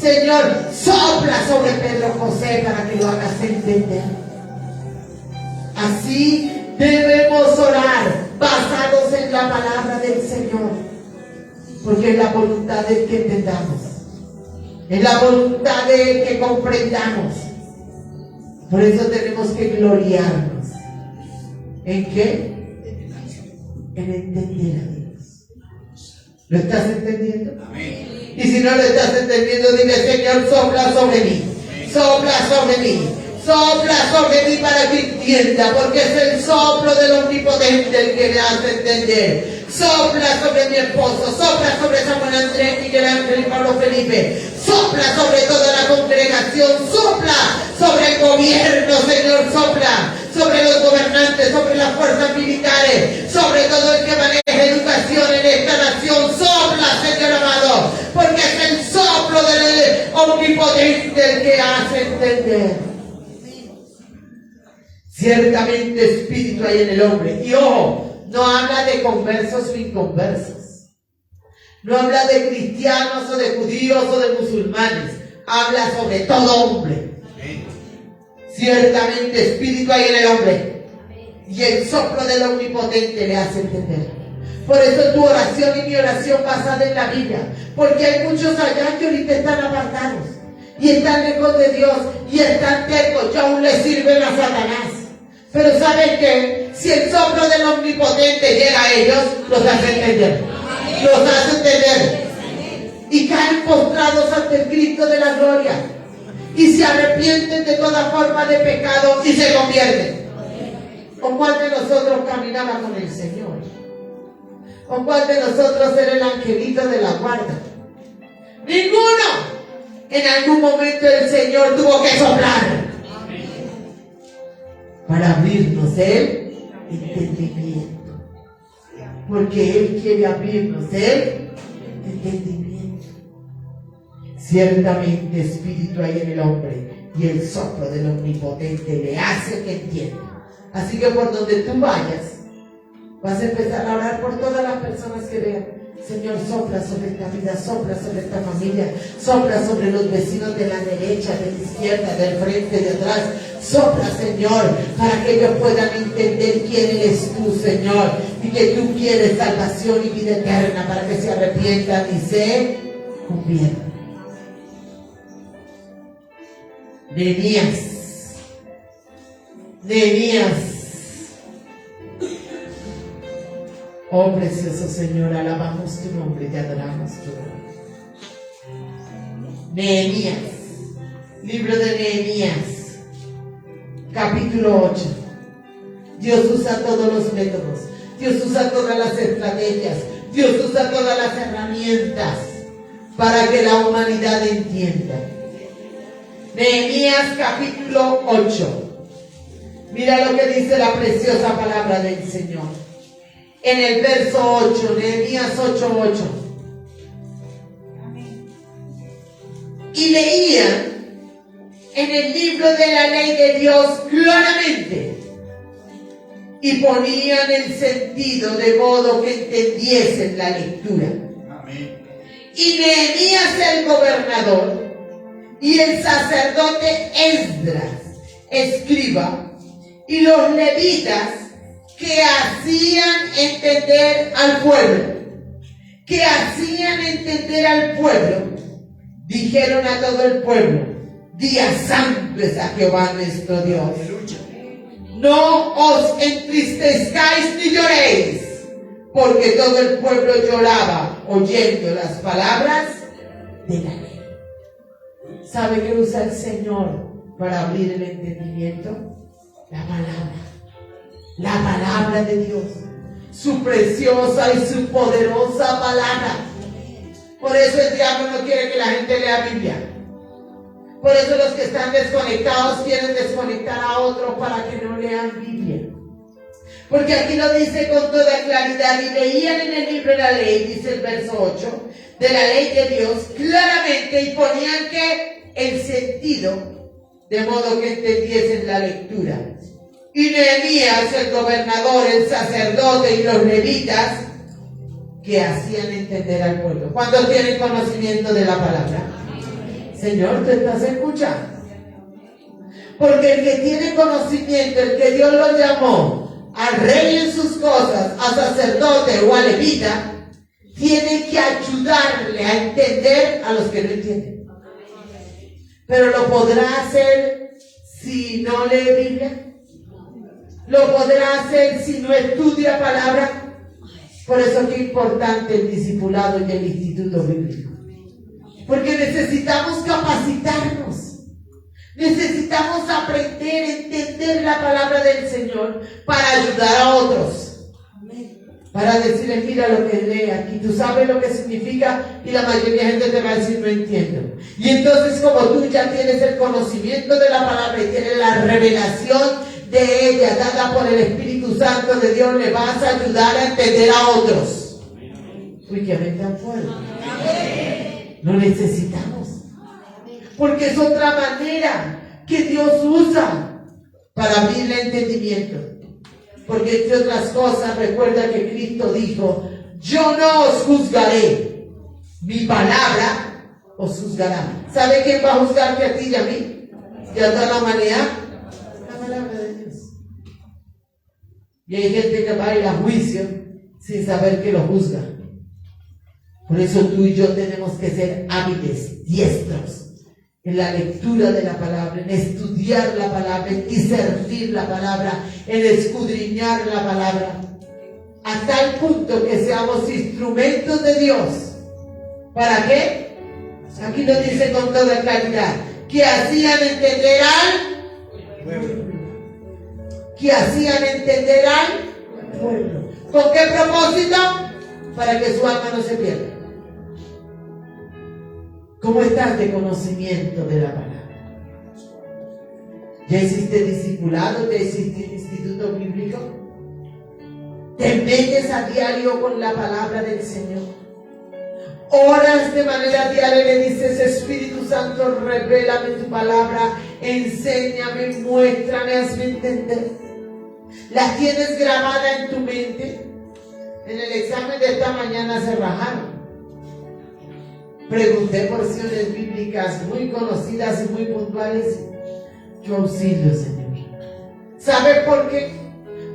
Señor, sopla sobre Pedro José para que lo hagas entender. Así debemos orar basados en la palabra del Señor, porque es la voluntad de que entendamos, es la voluntad de que comprendamos. Por eso tenemos que gloriarnos. ¿En qué? En entender a Dios. ¿Lo estás entendiendo? Amén. Y si no lo estás entendiendo, dile: Señor, sopla sobre mí, sopla sobre mí, sopla sobre mí para que entienda, porque es el soplo del omnipotente el que le hace entender. Sopla sobre mi esposo, sopla sobre Samuel Andrés, Miguel Ángel y Pablo Felipe, sopla sobre toda la congregación, sopla sobre el gobierno, Señor, sopla sobre los gobernantes, sobre las fuerzas militares, sobre todo el que maneja educación en esta nación. Sopla, Señor amado, porque es el soplo del omnipotente el que hace entender. Ciertamente espíritu hay en el hombre. Y ojo, no habla de conversos o inconversos. No habla de cristianos o de judíos o de musulmanes. Habla sobre todo hombre. Ciertamente espíritu hay en el hombre. Y el soplo del omnipotente le hace entender. Por eso tu oración y mi oración basada en la Biblia. Porque hay muchos allá que ahorita están apartados. Y están lejos de Dios. Y están tercos. Y aún le sirven a Satanás. Pero ¿saben qué? Si el soplo del omnipotente llega a ellos, los hace entender. Los hace entender. Y caen postrados ante el Cristo de la gloria. Y se arrepienten de toda forma de pecado y se convierten. ¿Con cuál de nosotros caminaba con el Señor? ¿Con cuál de nosotros era el angelito de la guarda? ¡Ninguno! En algún momento el Señor tuvo que soplar para abrirnos el entendimiento, porque Él quiere abrirnos el entendimiento. Ciertamente espíritu hay en el hombre y el soplo del omnipotente le hace que entienda. Así que por donde tú vayas, vas a empezar a orar por todas las personas que vean. Señor, sopla sobre esta vida, sopla sobre esta familia, sopla sobre los vecinos de la derecha, de la izquierda, del frente, de atrás. Sopla, Señor, para que ellos puedan entender quién eres tú, Señor, y que tú quieres salvación y vida eterna para que se arrepientan y se conviertan. Nehemías. Oh precioso Señor, alabamos tu nombre, te adoramos tu nombre. Nehemías, libro de Nehemías, capítulo 8. Dios usa todos los métodos, Dios usa todas las estrategias, Dios usa todas las herramientas para que la humanidad entienda. Nehemías capítulo 8. Mira lo que dice la preciosa palabra del Señor. En el verso 8, Nehemías 8:8. Y leían en el libro de la ley de Dios claramente y ponían el sentido de modo que entendiesen la lectura. Amén. Y Nehemías el gobernador y el sacerdote Esdras, escriba, y los levitas que hacían entender al pueblo, dijeron a todo el pueblo: día santo es a Jehová nuestro Dios. No os entristezcáis ni lloréis, porque todo el pueblo lloraba oyendo las palabras de la ley. ¿Sabe qué usa el Señor para abrir el entendimiento? La palabra de Dios, su preciosa y su poderosa palabra. Por eso el diablo no quiere que la gente lea Biblia. Por eso los que están desconectados quieren desconectar a otros para que no lean Biblia. Porque aquí lo dice con toda claridad: y leían en el libro de la ley, dice el verso 8, de la ley de Dios claramente, y ponían que el sentido, de modo que entendiesen la lectura. Y Nehemías, el gobernador, el sacerdote y los levitas, que hacían entender al pueblo. ¿Cuántos tienen conocimiento de la palabra? Señor, ¿te estás escuchando? Porque el que tiene conocimiento, el que Dios lo llamó a rey en sus cosas, a sacerdote o a levita, tiene que ayudarle a entender a los que no entienden. Pero ¿lo podrá hacer si no lee Biblia? ¿Lo podrá hacer si no estudia palabra? Por eso es importante el discipulado y el instituto bíblico. Porque necesitamos capacitarnos. Necesitamos aprender a entender la palabra del Señor para ayudar a otros. Para decirles: mira lo que lee aquí, tú sabes lo que significa, y la mayoría de gente te va a decir: no entiendo. Y entonces, como tú ya tienes el conocimiento de la palabra y tienes la revelación de ella dada por el Espíritu Santo de Dios, le vas a ayudar a entender a otros. Uy, que ven tan fuerte. Lo necesitamos. Porque es otra manera que Dios usa para abrir el entendimiento. Porque entre otras cosas, recuerda que Cristo dijo: yo no os juzgaré, mi palabra os juzgará. ¿Sabe quién va a juzgarte a ti y a mí? Y a toda la humanidad. La palabra de Dios. Y hay gente que va a ir a juicio sin saber que lo juzga. Por eso tú y yo tenemos que ser hábiles, diestros en la lectura de la palabra, en estudiar la palabra, en discernir la palabra, en escudriñar la palabra, a tal punto que seamos instrumentos de Dios. ¿Para qué? Aquí lo dice con toda claridad: que hacían entender al pueblo. Que hacían entender al pueblo. ¿Con qué propósito? Para que su alma no se pierda. ¿Cómo estás de conocimiento de la palabra? ¿Ya hiciste discipulado? ¿Ya hiciste instituto bíblico? ¿Te metes a diario con la palabra del Señor? ¿Oras de manera diaria y le dices: Espíritu Santo, revélame tu palabra, enséñame, muéstrame, hazme entender? ¿La tienes grabada en tu mente? En el examen de esta mañana se rajaron. Pregunté porciones bíblicas muy conocidas y muy puntuales. Yo auxilio, Señor. ¿Sabe por qué?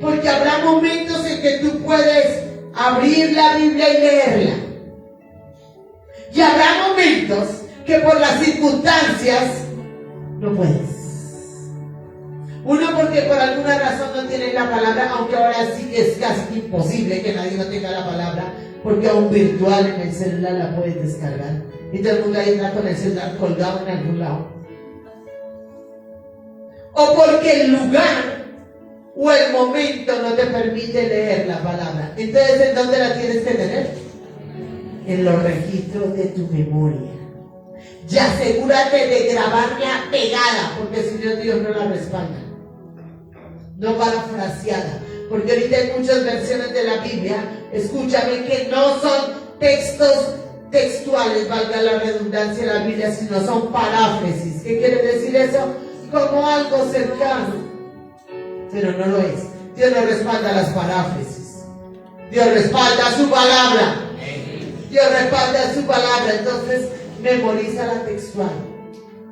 Porque habrá momentos en que tú puedes abrir la Biblia y leerla. Y habrá momentos que por las circunstancias no puedes. Uno, porque por alguna razón no tienes la palabra, aunque ahora sí es casi imposible que nadie no tenga la palabra, porque aún virtual en el celular la puedes descargar. Y todo el mundo ahí está con el celular colgado en algún lado. O porque el lugar o el momento no te permite leer la palabra. Entonces, ¿en dónde la tienes que tener? En los registros de tu memoria. Y asegúrate de grabarla pegada, porque si no, Dios no la respalda. No parafraseada. Porque ahorita hay muchas versiones de la Biblia, escúchame, que no son textos textuales, valga la redundancia de la Biblia, sino son paráfrasis. ¿Qué quiere decir eso? Como algo cercano. Pero no lo es. Dios no respalda las paráfrasis. Dios respalda su palabra. Dios respalda su palabra. Entonces, memoriza la textual,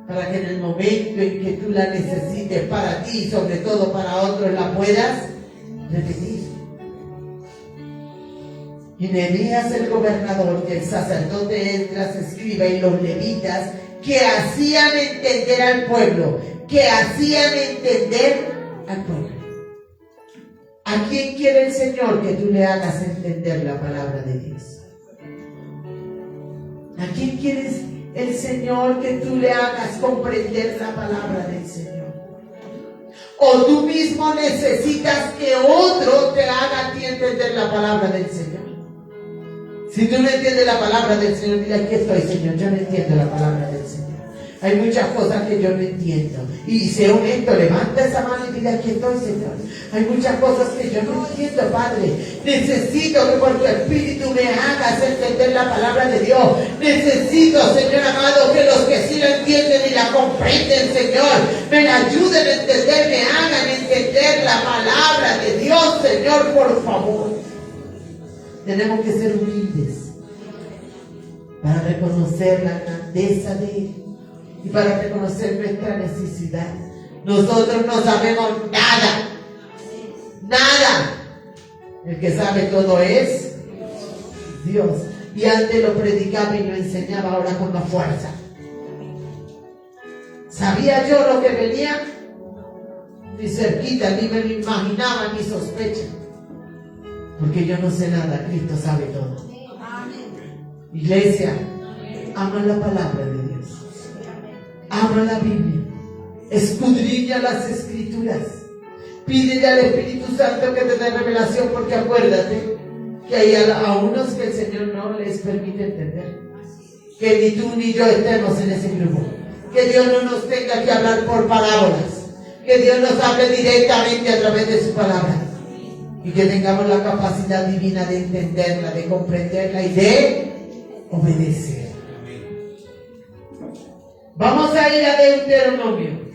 para que en el momento en que tú la necesites para ti y sobre todo para otros, la puedas repetir. Y Nehemías el gobernador, y el sacerdote Esdras escriba, y los levitas, que hacían entender al pueblo, ¿A quién quiere el Señor que tú le hagas entender la palabra de Dios? ¿A quién quieres el Señor que tú le hagas comprender la palabra del Señor? ¿O tú mismo necesitas que otro te haga a ti entender la palabra del Señor? Si tú no entiendes la palabra del Señor, dile: aquí estoy, Señor, yo no entiendo la palabra del Señor. Hay muchas cosas que yo no entiendo. Y sé honesto, levanta esa mano y dile: aquí estoy, Señor. Hay muchas cosas que yo no entiendo, Padre. Necesito que por tu Espíritu me hagas entender la palabra de Dios. Necesito, Señor amado, que los que sí la entienden y la comprenden, Señor, me la ayuden a entender, me hagan entender la palabra de Dios, Señor, por favor. Tenemos que ser humildes para reconocer la grandeza de Él y para reconocer nuestra necesidad. Nosotros no sabemos nada. Nada. El que sabe todo es Dios. Y antes lo predicaba y lo enseñaba, ahora con la fuerza. ¿Sabía yo lo que venía? Ni cerquita, ni me lo imaginaba, ni sospecha. Porque yo no sé nada, Cristo sabe todo. Iglesia, ama la palabra de Dios. Ama la Biblia. Escudriña las Escrituras. Pídele al Espíritu Santo que te dé revelación, porque acuérdate que hay a unos que el Señor no les permite entender. Que ni tú ni yo estemos en ese grupo. Que Dios no nos tenga que hablar por parábolas. Que Dios nos hable directamente a través de su palabra. Y que tengamos la capacidad divina de entenderla, de comprenderla y de obedecer. Vamos a ir a Deuteronomio.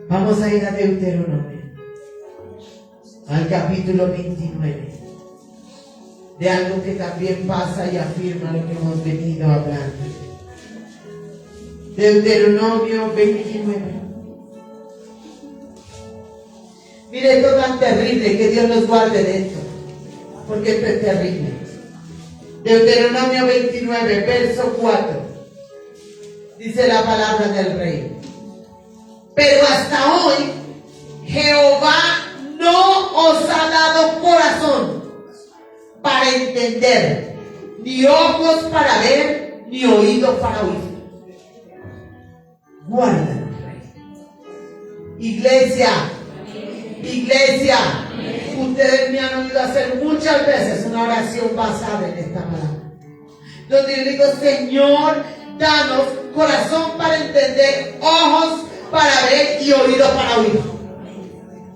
Vamos a ir a Deuteronomio, al capítulo 29, de algo que también pasa y afirma lo que hemos venido hablando. Deuteronomio 29. Mire, esto tan terrible, que Dios nos guarde de esto, porque esto es terrible. Deuteronomio 29, verso 4, dice la palabra del Rey: pero hasta hoy Jehová no os ha dado corazón para entender, ni ojos para ver, ni oídos para oír. Guárdalo, Rey. Iglesia, ustedes me han oído hacer muchas veces una oración basada en esta palabra, donde yo digo: Señor, danos corazón para entender, ojos para ver y oídos para oír.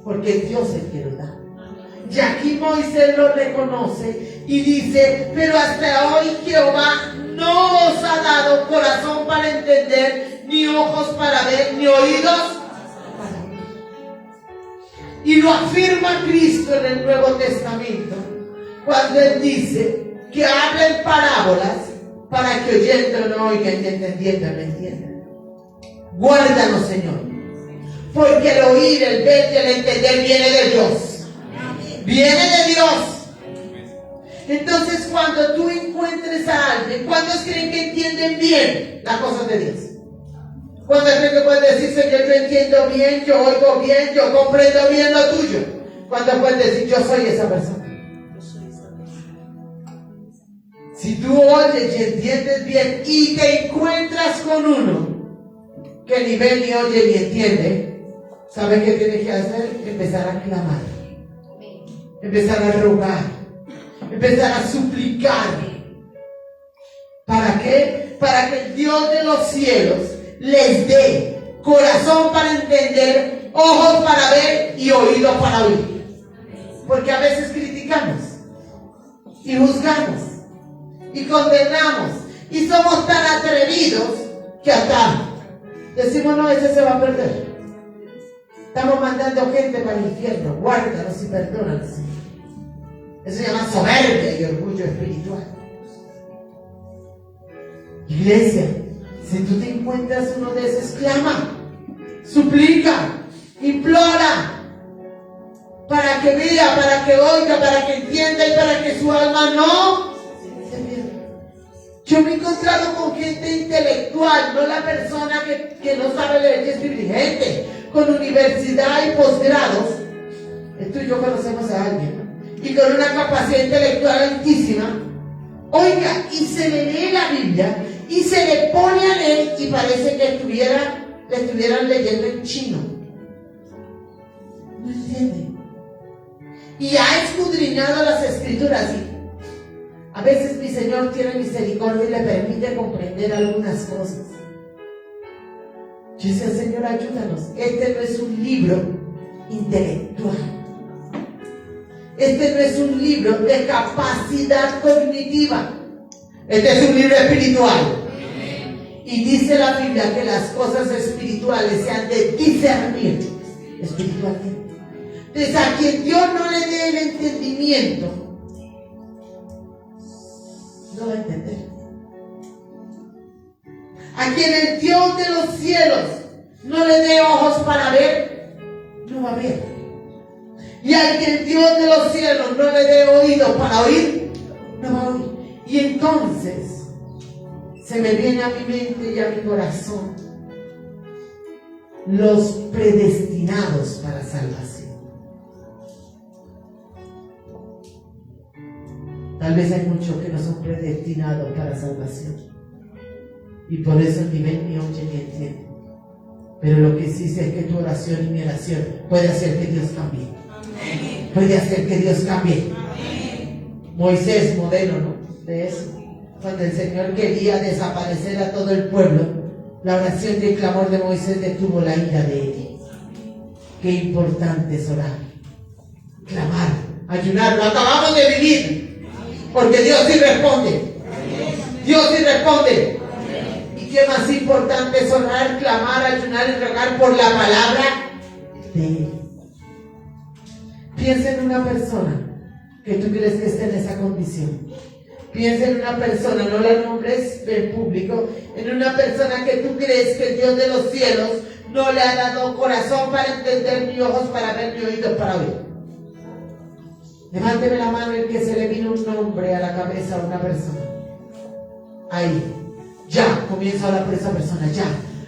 Porque Dios es quien lo da. Y aquí Moisés lo reconoce y dice: pero hasta hoy Jehová no os ha dado corazón para entender, ni ojos para ver, ni oídos para oír. Y lo afirma Cristo en el Nuevo Testamento, cuando Él dice que habla en parábolas para que oyendo no oigan y entendiendo no entiendan. Guárdanos, Señor, porque el oír, el ver y el entender viene de Dios. Viene de Dios. Entonces, cuando tú encuentres a alguien, ¿cuántos creen que entienden bien las cosas de Dios? ¿Cuántos creen que pueden decir: Señor, yo entiendo bien, yo oigo bien, yo comprendo bien lo tuyo? ¿Cuántos pueden decir: yo soy esa persona? Si tú oyes y entiendes bien y te encuentras con uno que ni ve, ni oye, ni entiende, ¿sabes qué tienes que hacer? Empezar a clamar, empezar a rogar, empezar a suplicar. ¿Para qué? Para que el Dios de los cielos les dé corazón para entender, ojos para ver y oídos para oír. Porque a veces criticamos y juzgamos y condenamos y somos tan atrevidos que hasta decimos: no, ese se va a perder. Estamos mandando gente para el infierno. Guárdalos y perdónalos. Eso se llama soberbia y orgullo espiritual. Iglesia, si tú te encuentras uno de esos, clama, suplica, implora. ¿Para que vea, para que oiga, para que entienda y para que su alma no se pierda. Yo me he encontrado con gente intelectual, no la persona que no sabe leer, que es diligente, con universidad y posgrados. Tú y yo conocemos a alguien, ¿no? Y con una capacidad intelectual altísima. Oiga, y se le lee la Biblia y se le pone a leer y parece que le estuvieran leyendo en chino. No entiende. Y ha escudriñado las escrituras. Y a veces mi Señor tiene misericordia y le permite comprender algunas cosas. Yo decía, Señor, ayúdanos. Este no es un libro intelectual. Este no es un libro de capacidad cognitiva. Este es un libro espiritual. Y dice la Biblia que las cosas espirituales se han de discernir espiritualmente. Entonces, a quien Dios no le dé el entendimiento, no va a entender. A quien el Dios de los cielos no le dé ojos para ver, no va a ver. Y al que el Dios de los cielos no le dé oídos para oír, no va a oír. Y entonces se me viene a mi mente y a mi corazón los predestinados para salvación. Tal vez hay muchos que no son predestinados para salvación y por eso ni ven, ni oyen, ni entienden. Pero lo que sí sé es que tu oración y mi oración puede hacer que Dios cambie. Puede hacer que Dios cambie. Moisés, modelo, ¿no? De eso. Cuando el Señor quería desaparecer a todo el pueblo, la oración y el clamor de Moisés detuvo la ira de él. Qué importante es orar, clamar, ayunar. Lo acabamos de vivir, porque Dios sí responde. Dios sí responde. Y qué más importante es orar, clamar, ayunar y rogar por la palabra de Él. Piensa en una persona que tú crees que esté en esa condición. Piensa en una persona, no la nombres en público, en una persona que tú crees que el Dios de los cielos no le ha dado corazón para entender, ni ojos para ver, ni oídos para oír. Levánteme la mano el que se le vino un nombre a la cabeza a una persona. Ahí, ya, comienza a hablar por esa persona, ya.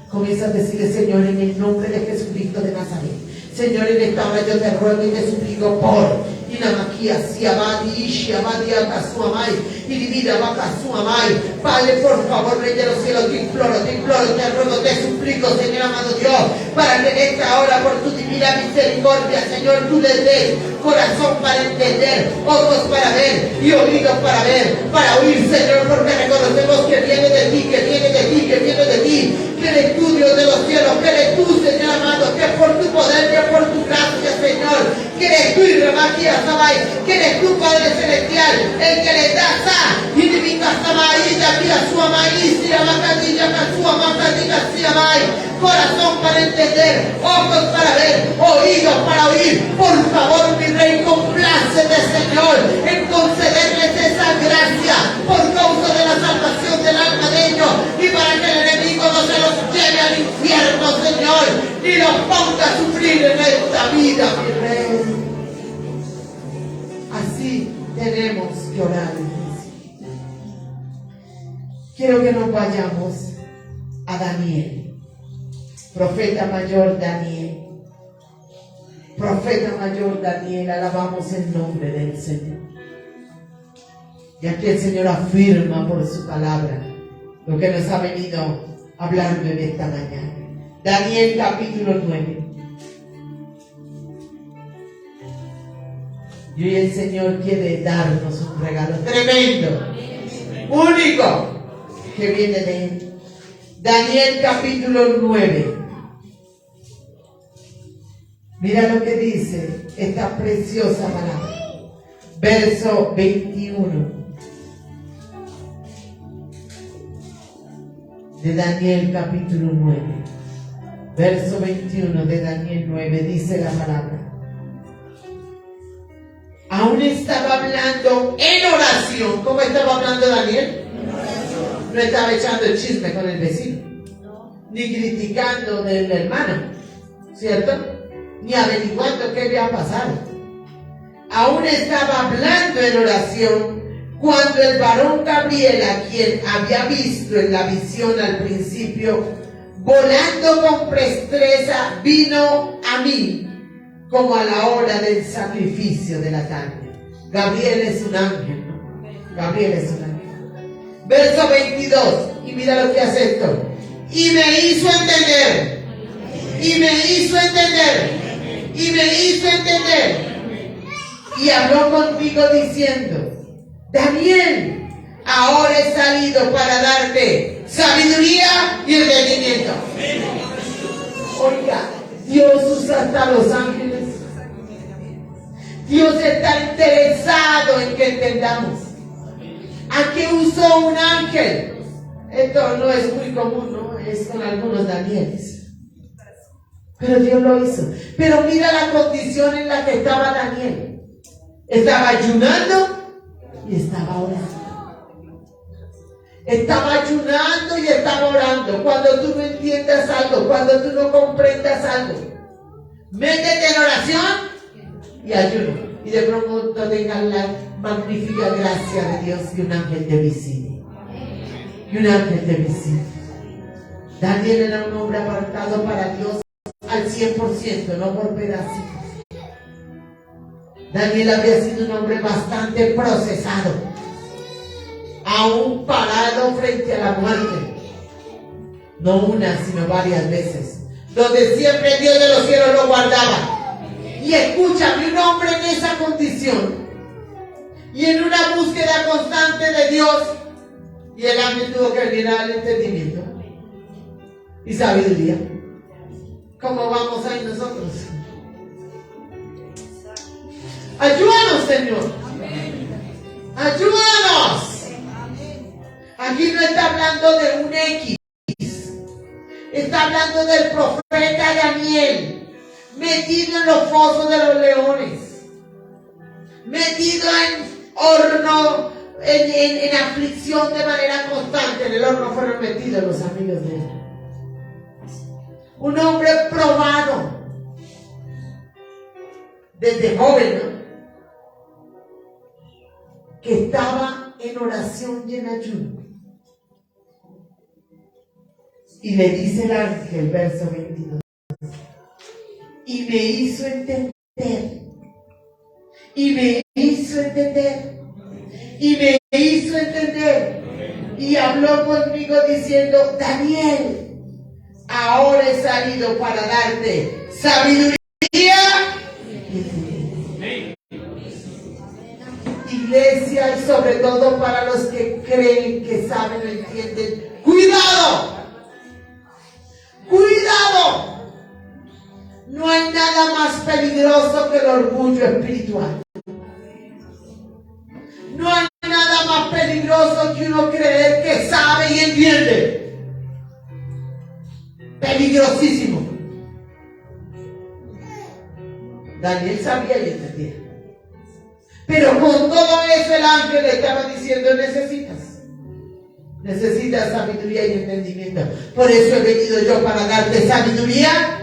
Comienza a decirle, Señor, en el nombre de Jesucristo de Nazaret. Señor, en esta hora yo te ruego y te suplico por Inamaquia, Siabadi, Ishiabadi, Akasuamai, y divida Bakasuamai. Padre, por favor, Rey de los cielos, te imploro, te ruego, te suplico, Señor amado Dios, para que en esta hora, por tu divina misericordia, Señor, tú les des corazón para entender, ojos para ver y oídos para oír, Señor, porque reconocemos que viene de ti, que viene de ti, que viene de ti, que eres tú, Dios de los cielos, que eres tú, Señor amado, que por tu poder, que por tu gracia, Señor, que eres tú, Irremaquia, Samay, que eres tú, Padre Celestial, el que le da y divina Samay, ya su amay, si la macadilla, su amacadilla, si amay, corazón para entender, ojos para ver, oídos para oír. Por favor, mi Rey, complácete, Señor, en concederles esa gracia por causa de la salvación del alma de ellos y para que el enemigo no se los lleve al infierno, Señor, ni los ponga a sufrir en esta vida, mi Rey. Así tenemos que orar. Quiero que nos vayamos a Daniel, profeta mayor Daniel. Profeta mayor Daniel, alabamos el nombre del Señor. Y aquí el Señor afirma por su palabra lo que nos ha venido hablando en esta mañana. Daniel capítulo 9. Y hoy el Señor quiere darnos un regalo tremendo, único, que viene de Él. Daniel capítulo 9. Mira lo que dice esta preciosa palabra. Verso 21. De Daniel capítulo 9. Verso 21 de Daniel 9 dice la palabra. Aún estaba hablando en oración. ¿Cómo estaba hablando Daniel? No estaba echando el chisme con el vecino, ni criticando del hermano, ¿cierto? Ni averiguando qué había pasado. aún estaba hablando en oración cuando el varón Gabriel, a quien había visto en la visión al principio, volando con presteza, vino a mí como a la hora del sacrificio de la tarde. Gabriel es un ángel, ¿no? Gabriel es un ángel. Verso 22, y mira lo que hace esto. Y me hizo entender, y me hizo entender, y me hizo entender. Y habló conmigo diciendo: Daniel, ahora he salido para darte sabiduría y entendimiento. Oiga, Dios usa hasta los ángeles. Dios está interesado en que entendamos. ¿A qué usó un ángel? Esto no es muy común, ¿no? Es con algunos Danieles. Pero Dios lo hizo. Pero mira la condición en la que estaba Daniel. Estaba ayunando y estaba orando. Estaba ayunando y estaba orando. Cuando tú no entiendas algo, cuando tú no comprendas algo, métete en oración y ayuno. Y de pronto tengas la magnífica gracia de Dios y un ángel te visite. Y un ángel te visite. Daniel era un hombre apartado para Dios al 100%, no por pedacitos. Daniel había sido un hombre bastante procesado, aún parado frente a la muerte, no una sino varias veces, donde siempre Dios de los cielos lo guardaba. Y escúchame, un hombre en esa condición y en una búsqueda constante de Dios, y el ángel tuvo que venir al entendimiento y sabiduría. ¿Cómo vamos ahí nosotros? Ayúdanos, Señor. Ayúdanos. Aquí no está hablando de un X. Está hablando del profeta Daniel, metido en los fosos de los leones, metido en horno, en aflicción de manera constante. En el horno fueron metidos los amigos de él. Un hombre probado desde joven, ¿no? Que estaba en oración y en ayuno. Y le dice el ángel, verso 22, y me hizo entender, y me hizo entender, y me hizo entender, y habló conmigo diciendo: Daniel, ahora he salido para darte sabiduría. Iglesia, y sobre todo para los que creen que saben o entienden, cuidado, cuidado. No hay nada más peligroso que el orgullo espiritual. No hay nada más peligroso que uno creer que sabe y entiende. Peligrosísimo. Daniel sabía y entendía. Pero con todo eso el ángel le estaba diciendo: necesitas sabiduría y entendimiento. Por eso he venido yo, para darte sabiduría.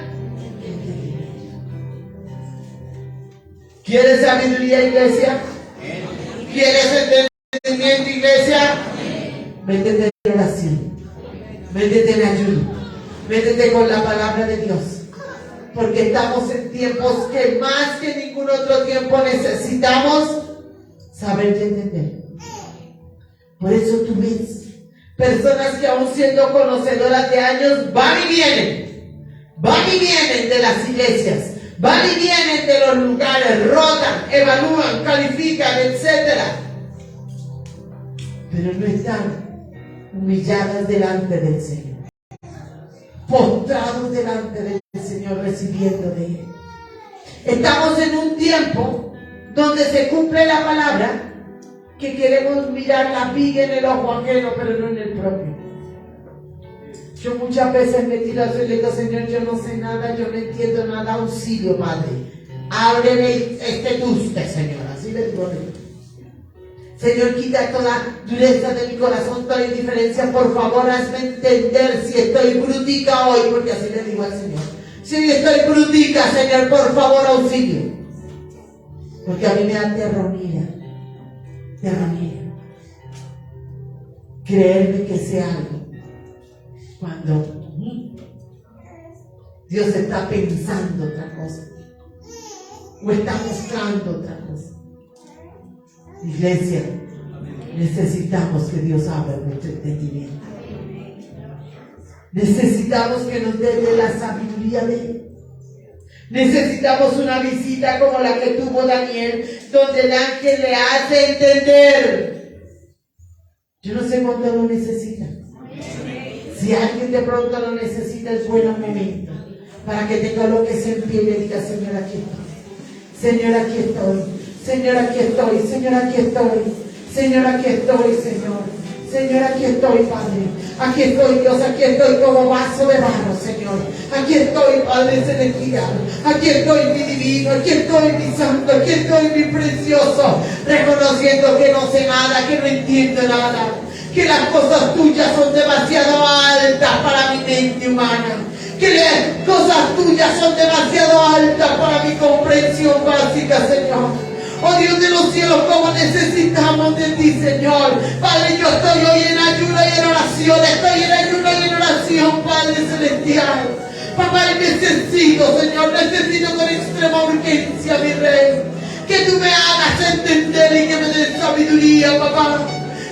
¿Quieres sabiduría, iglesia? ¿Quieres entendimiento, iglesia? Métete en oración, métete en ayuno, métete con la palabra de Dios. Porque estamos en tiempos que más que ningún otro tiempo necesitamos saber y entender. Por eso tú ves personas que, aún siendo conocedoras de años, van y vienen de las iglesias, van y vienen de los lugares, rotan, evalúan, califican, etc. Pero no están humilladas delante del Señor, postrados delante del Señor, recibiendo de Él. Estamos en un tiempo donde se cumple la palabra, que queremos mirar la viga en el ojo ajeno, pero no en el propio. Yo muchas veces me tiro y le digo: Señor, yo no sé nada, yo no entiendo nada, auxilio, Padre. Ábreme este tuste, Señor. Así le digo: Señor, quita toda dureza de mi corazón, toda indiferencia. Por favor, hazme entender si estoy brutica hoy, porque así le digo al Señor. Si estoy brutica, Señor, por favor, auxilio. Porque a mí me da terror, creerme que sé algo cuando Dios está pensando otra cosa o está mostrando otra cosa. Iglesia, necesitamos que Dios abra nuestro entendimiento. Necesitamos que nos dé la sabiduría de Él. Necesitamos una visita como la que tuvo Daniel, donde el ángel le hace entender. Yo no sé cuándo lo necesita. Si alguien de pronto lo necesita, es buen momento para que tenga lo que se en pie y le diga: Señor, aquí estoy. Señor, aquí estoy. Señor, aquí estoy. Señor, aquí estoy. Señor, aquí estoy, Señor. Señor, aquí estoy, Padre. Aquí estoy, Dios. Aquí estoy como vaso de barro, Señor. Aquí estoy, Padre celestial. Aquí estoy, mi divino. Aquí estoy, mi santo. Aquí estoy, mi precioso. Reconociendo que no sé nada, que no entiendo nada. Que las cosas tuyas son demasiado altas para mi mente humana. Que las cosas tuyas son demasiado altas para mi comprensión básica, Señor. Oh Dios de los cielos, cómo necesitamos de ti, Señor. Padre, yo estoy hoy en ayuno y en oración. Estoy en ayuno y en oración, Padre celestial. Papá, y necesito, Señor, necesito con extrema urgencia, mi Rey, que tú me hagas entender y que me des sabiduría, papá.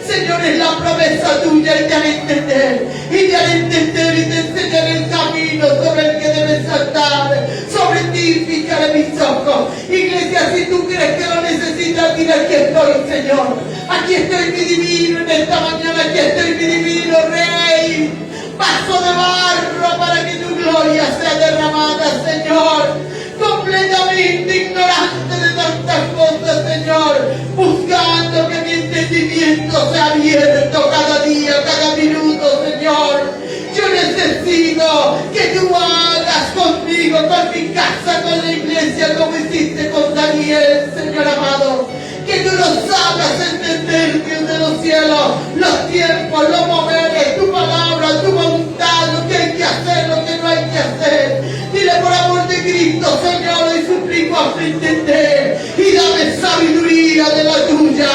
Señor, es la promesa tuya y te haré entender. Y te haré entender y te enseñaré el camino sobre el que debes saltar. Sobre ti fijaré mis ojos. Iglesia, si tú crees que lo necesitas, mira, aquí estoy, Señor. Aquí estoy, mi divino, en esta mañana. Aquí estoy, mi divino Rey. Vaso de barro para que tu gloria sea derramada, Señor. Completamente ignorante de tantas cosas, Señor, buscando que mi entendimiento sea abierto cada día, cada minuto, Señor. Yo necesito que tú hagas conmigo, con mi casa, con la iglesia, como hiciste con Daniel, Señor amado. Que tú nos hagas entender, Dios de los cielos, los tiempos, los moveres, tu palabra, tu voluntad, lo que hay que hacer, lo que no hay que hacer. Dile por amor de Cristo, Señor, y suplico a entender y dame sabiduría de la tuya.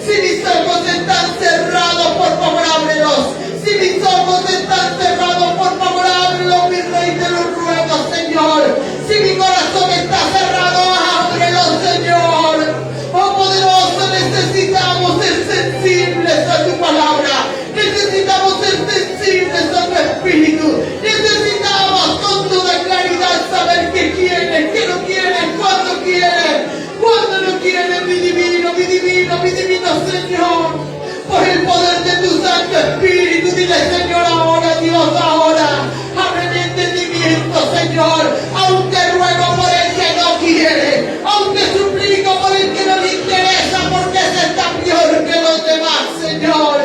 Si mis ojos están cerrados, por favor ábrelos. Si mis ojos están cerrados, por favor ábrelos, mi Rey, te lo ruego, Señor. Si mi corazón está cerrado, ábrelo, Señor. Oh poderoso, necesitamos ser sensibles a tu palabra. Necesitamos ser sensibles a tu espíritu. Necesitamos con toda claridad saber qué quieres, qué no quieres, cuándo quieres, cuándo no quieres, mi divino, mi divino, mi divino Señor. Por el poder de tu Santo Espíritu, dile, Señor, ahora, Dios, ahora. Abre mi entendimiento, Señor. Aunque ruego por el que no quiere, aunque suplico por el que no le interesa, porque ese está peor que los demás, Señor.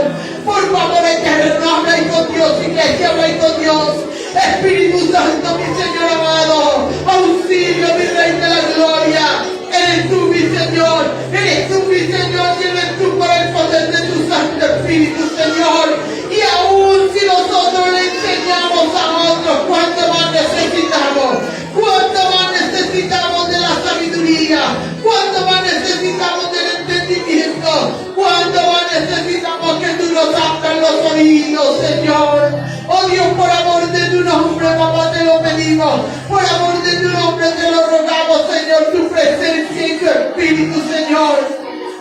Por favor, eterno, habla con Dios, iglesia, habla con Dios. Espíritu Santo, mi Señor amado, auxilio, mi Rey de la gloria. Eres tú, mi Señor, eres tú, mi Señor, y eres tú por el poder de tu Santo Espíritu, Señor. Y aún si nosotros le enseñamos a otros, cuánto más necesitamos, cuánto más necesitamos de la sabiduría, cuánto más necesitamos del entendimiento, cuánto más necesitamos que tú nos abras los oídos, Señor. Oh Dios, por amor de tu nombre, papá, te lo pedimos. Por amor de tu nombre te lo rogamos, Señor, tu presencia y tu Espíritu, Señor,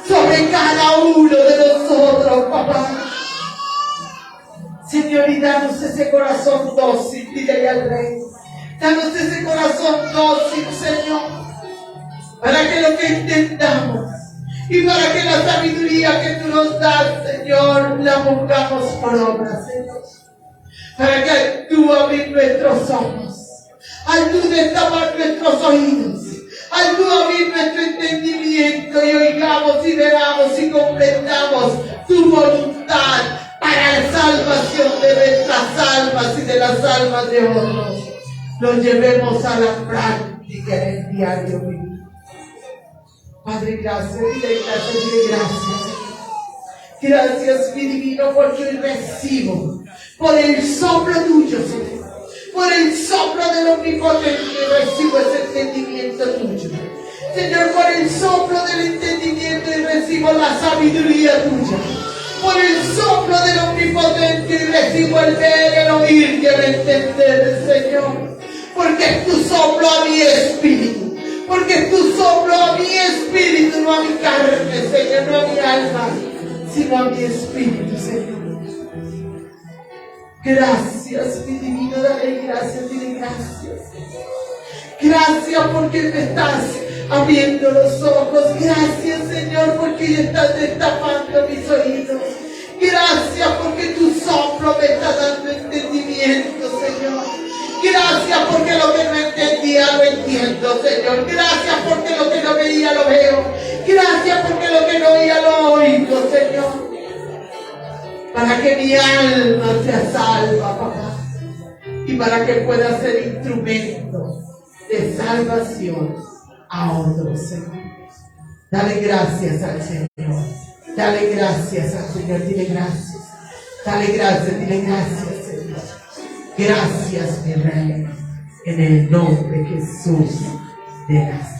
sobre cada uno de nosotros, papá. Señor, y danos ese corazón dócil, dile al Rey. Danos ese corazón dócil, Señor, para que lo que entendamos y para que la sabiduría que tú nos das, Señor, la pongamos por obra, Señor. Para que al tú abrir nuestros ojos, al tú destapar nuestros oídos, al tú abrir nuestro entendimiento y oigamos y veamos y comprendamos tu voluntad para la salvación de nuestras almas y de las almas de otros, lo llevemos a la práctica en el diario vivir. Padre, gracias, dile gracias, dile gracias. Gracias, mi divino, porque hoy recibo por el soplo tuyo, Señor, por el soplo del omnipotente, recibo ese entendimiento tuyo, Señor, por el soplo del entendimiento y recibo la sabiduría tuya. Por el soplo del omnipotente y recibo el ver, el oír y el entender, Señor. Porque es tu soplo a mi espíritu. Porque es tu soplo a mi espíritu, no a mi carne, Señor, no a mi alma, sino a mi espíritu, Señor. Gracias, mi divino, dale gracias, dile gracias. Gracias porque me estás abriendo los ojos. Gracias, Señor, porque estás destapando mis oídos. Gracias porque tu soplo me está dando entendimiento, Señor. Gracias porque lo que no entendía lo entiendo, Señor. Gracias porque lo que no veía lo veo. Gracias porque lo que no oía lo oigo, Señor. Para que mi alma sea salva, papá. Y para que pueda ser instrumento de salvación a otros, Señor. Dale gracias al Señor. Dale gracias al Señor. Dile gracias. Dale gracias. Dile gracias, Señor. Gracias, mi Rey. En el nombre de Jesús de Nazaret.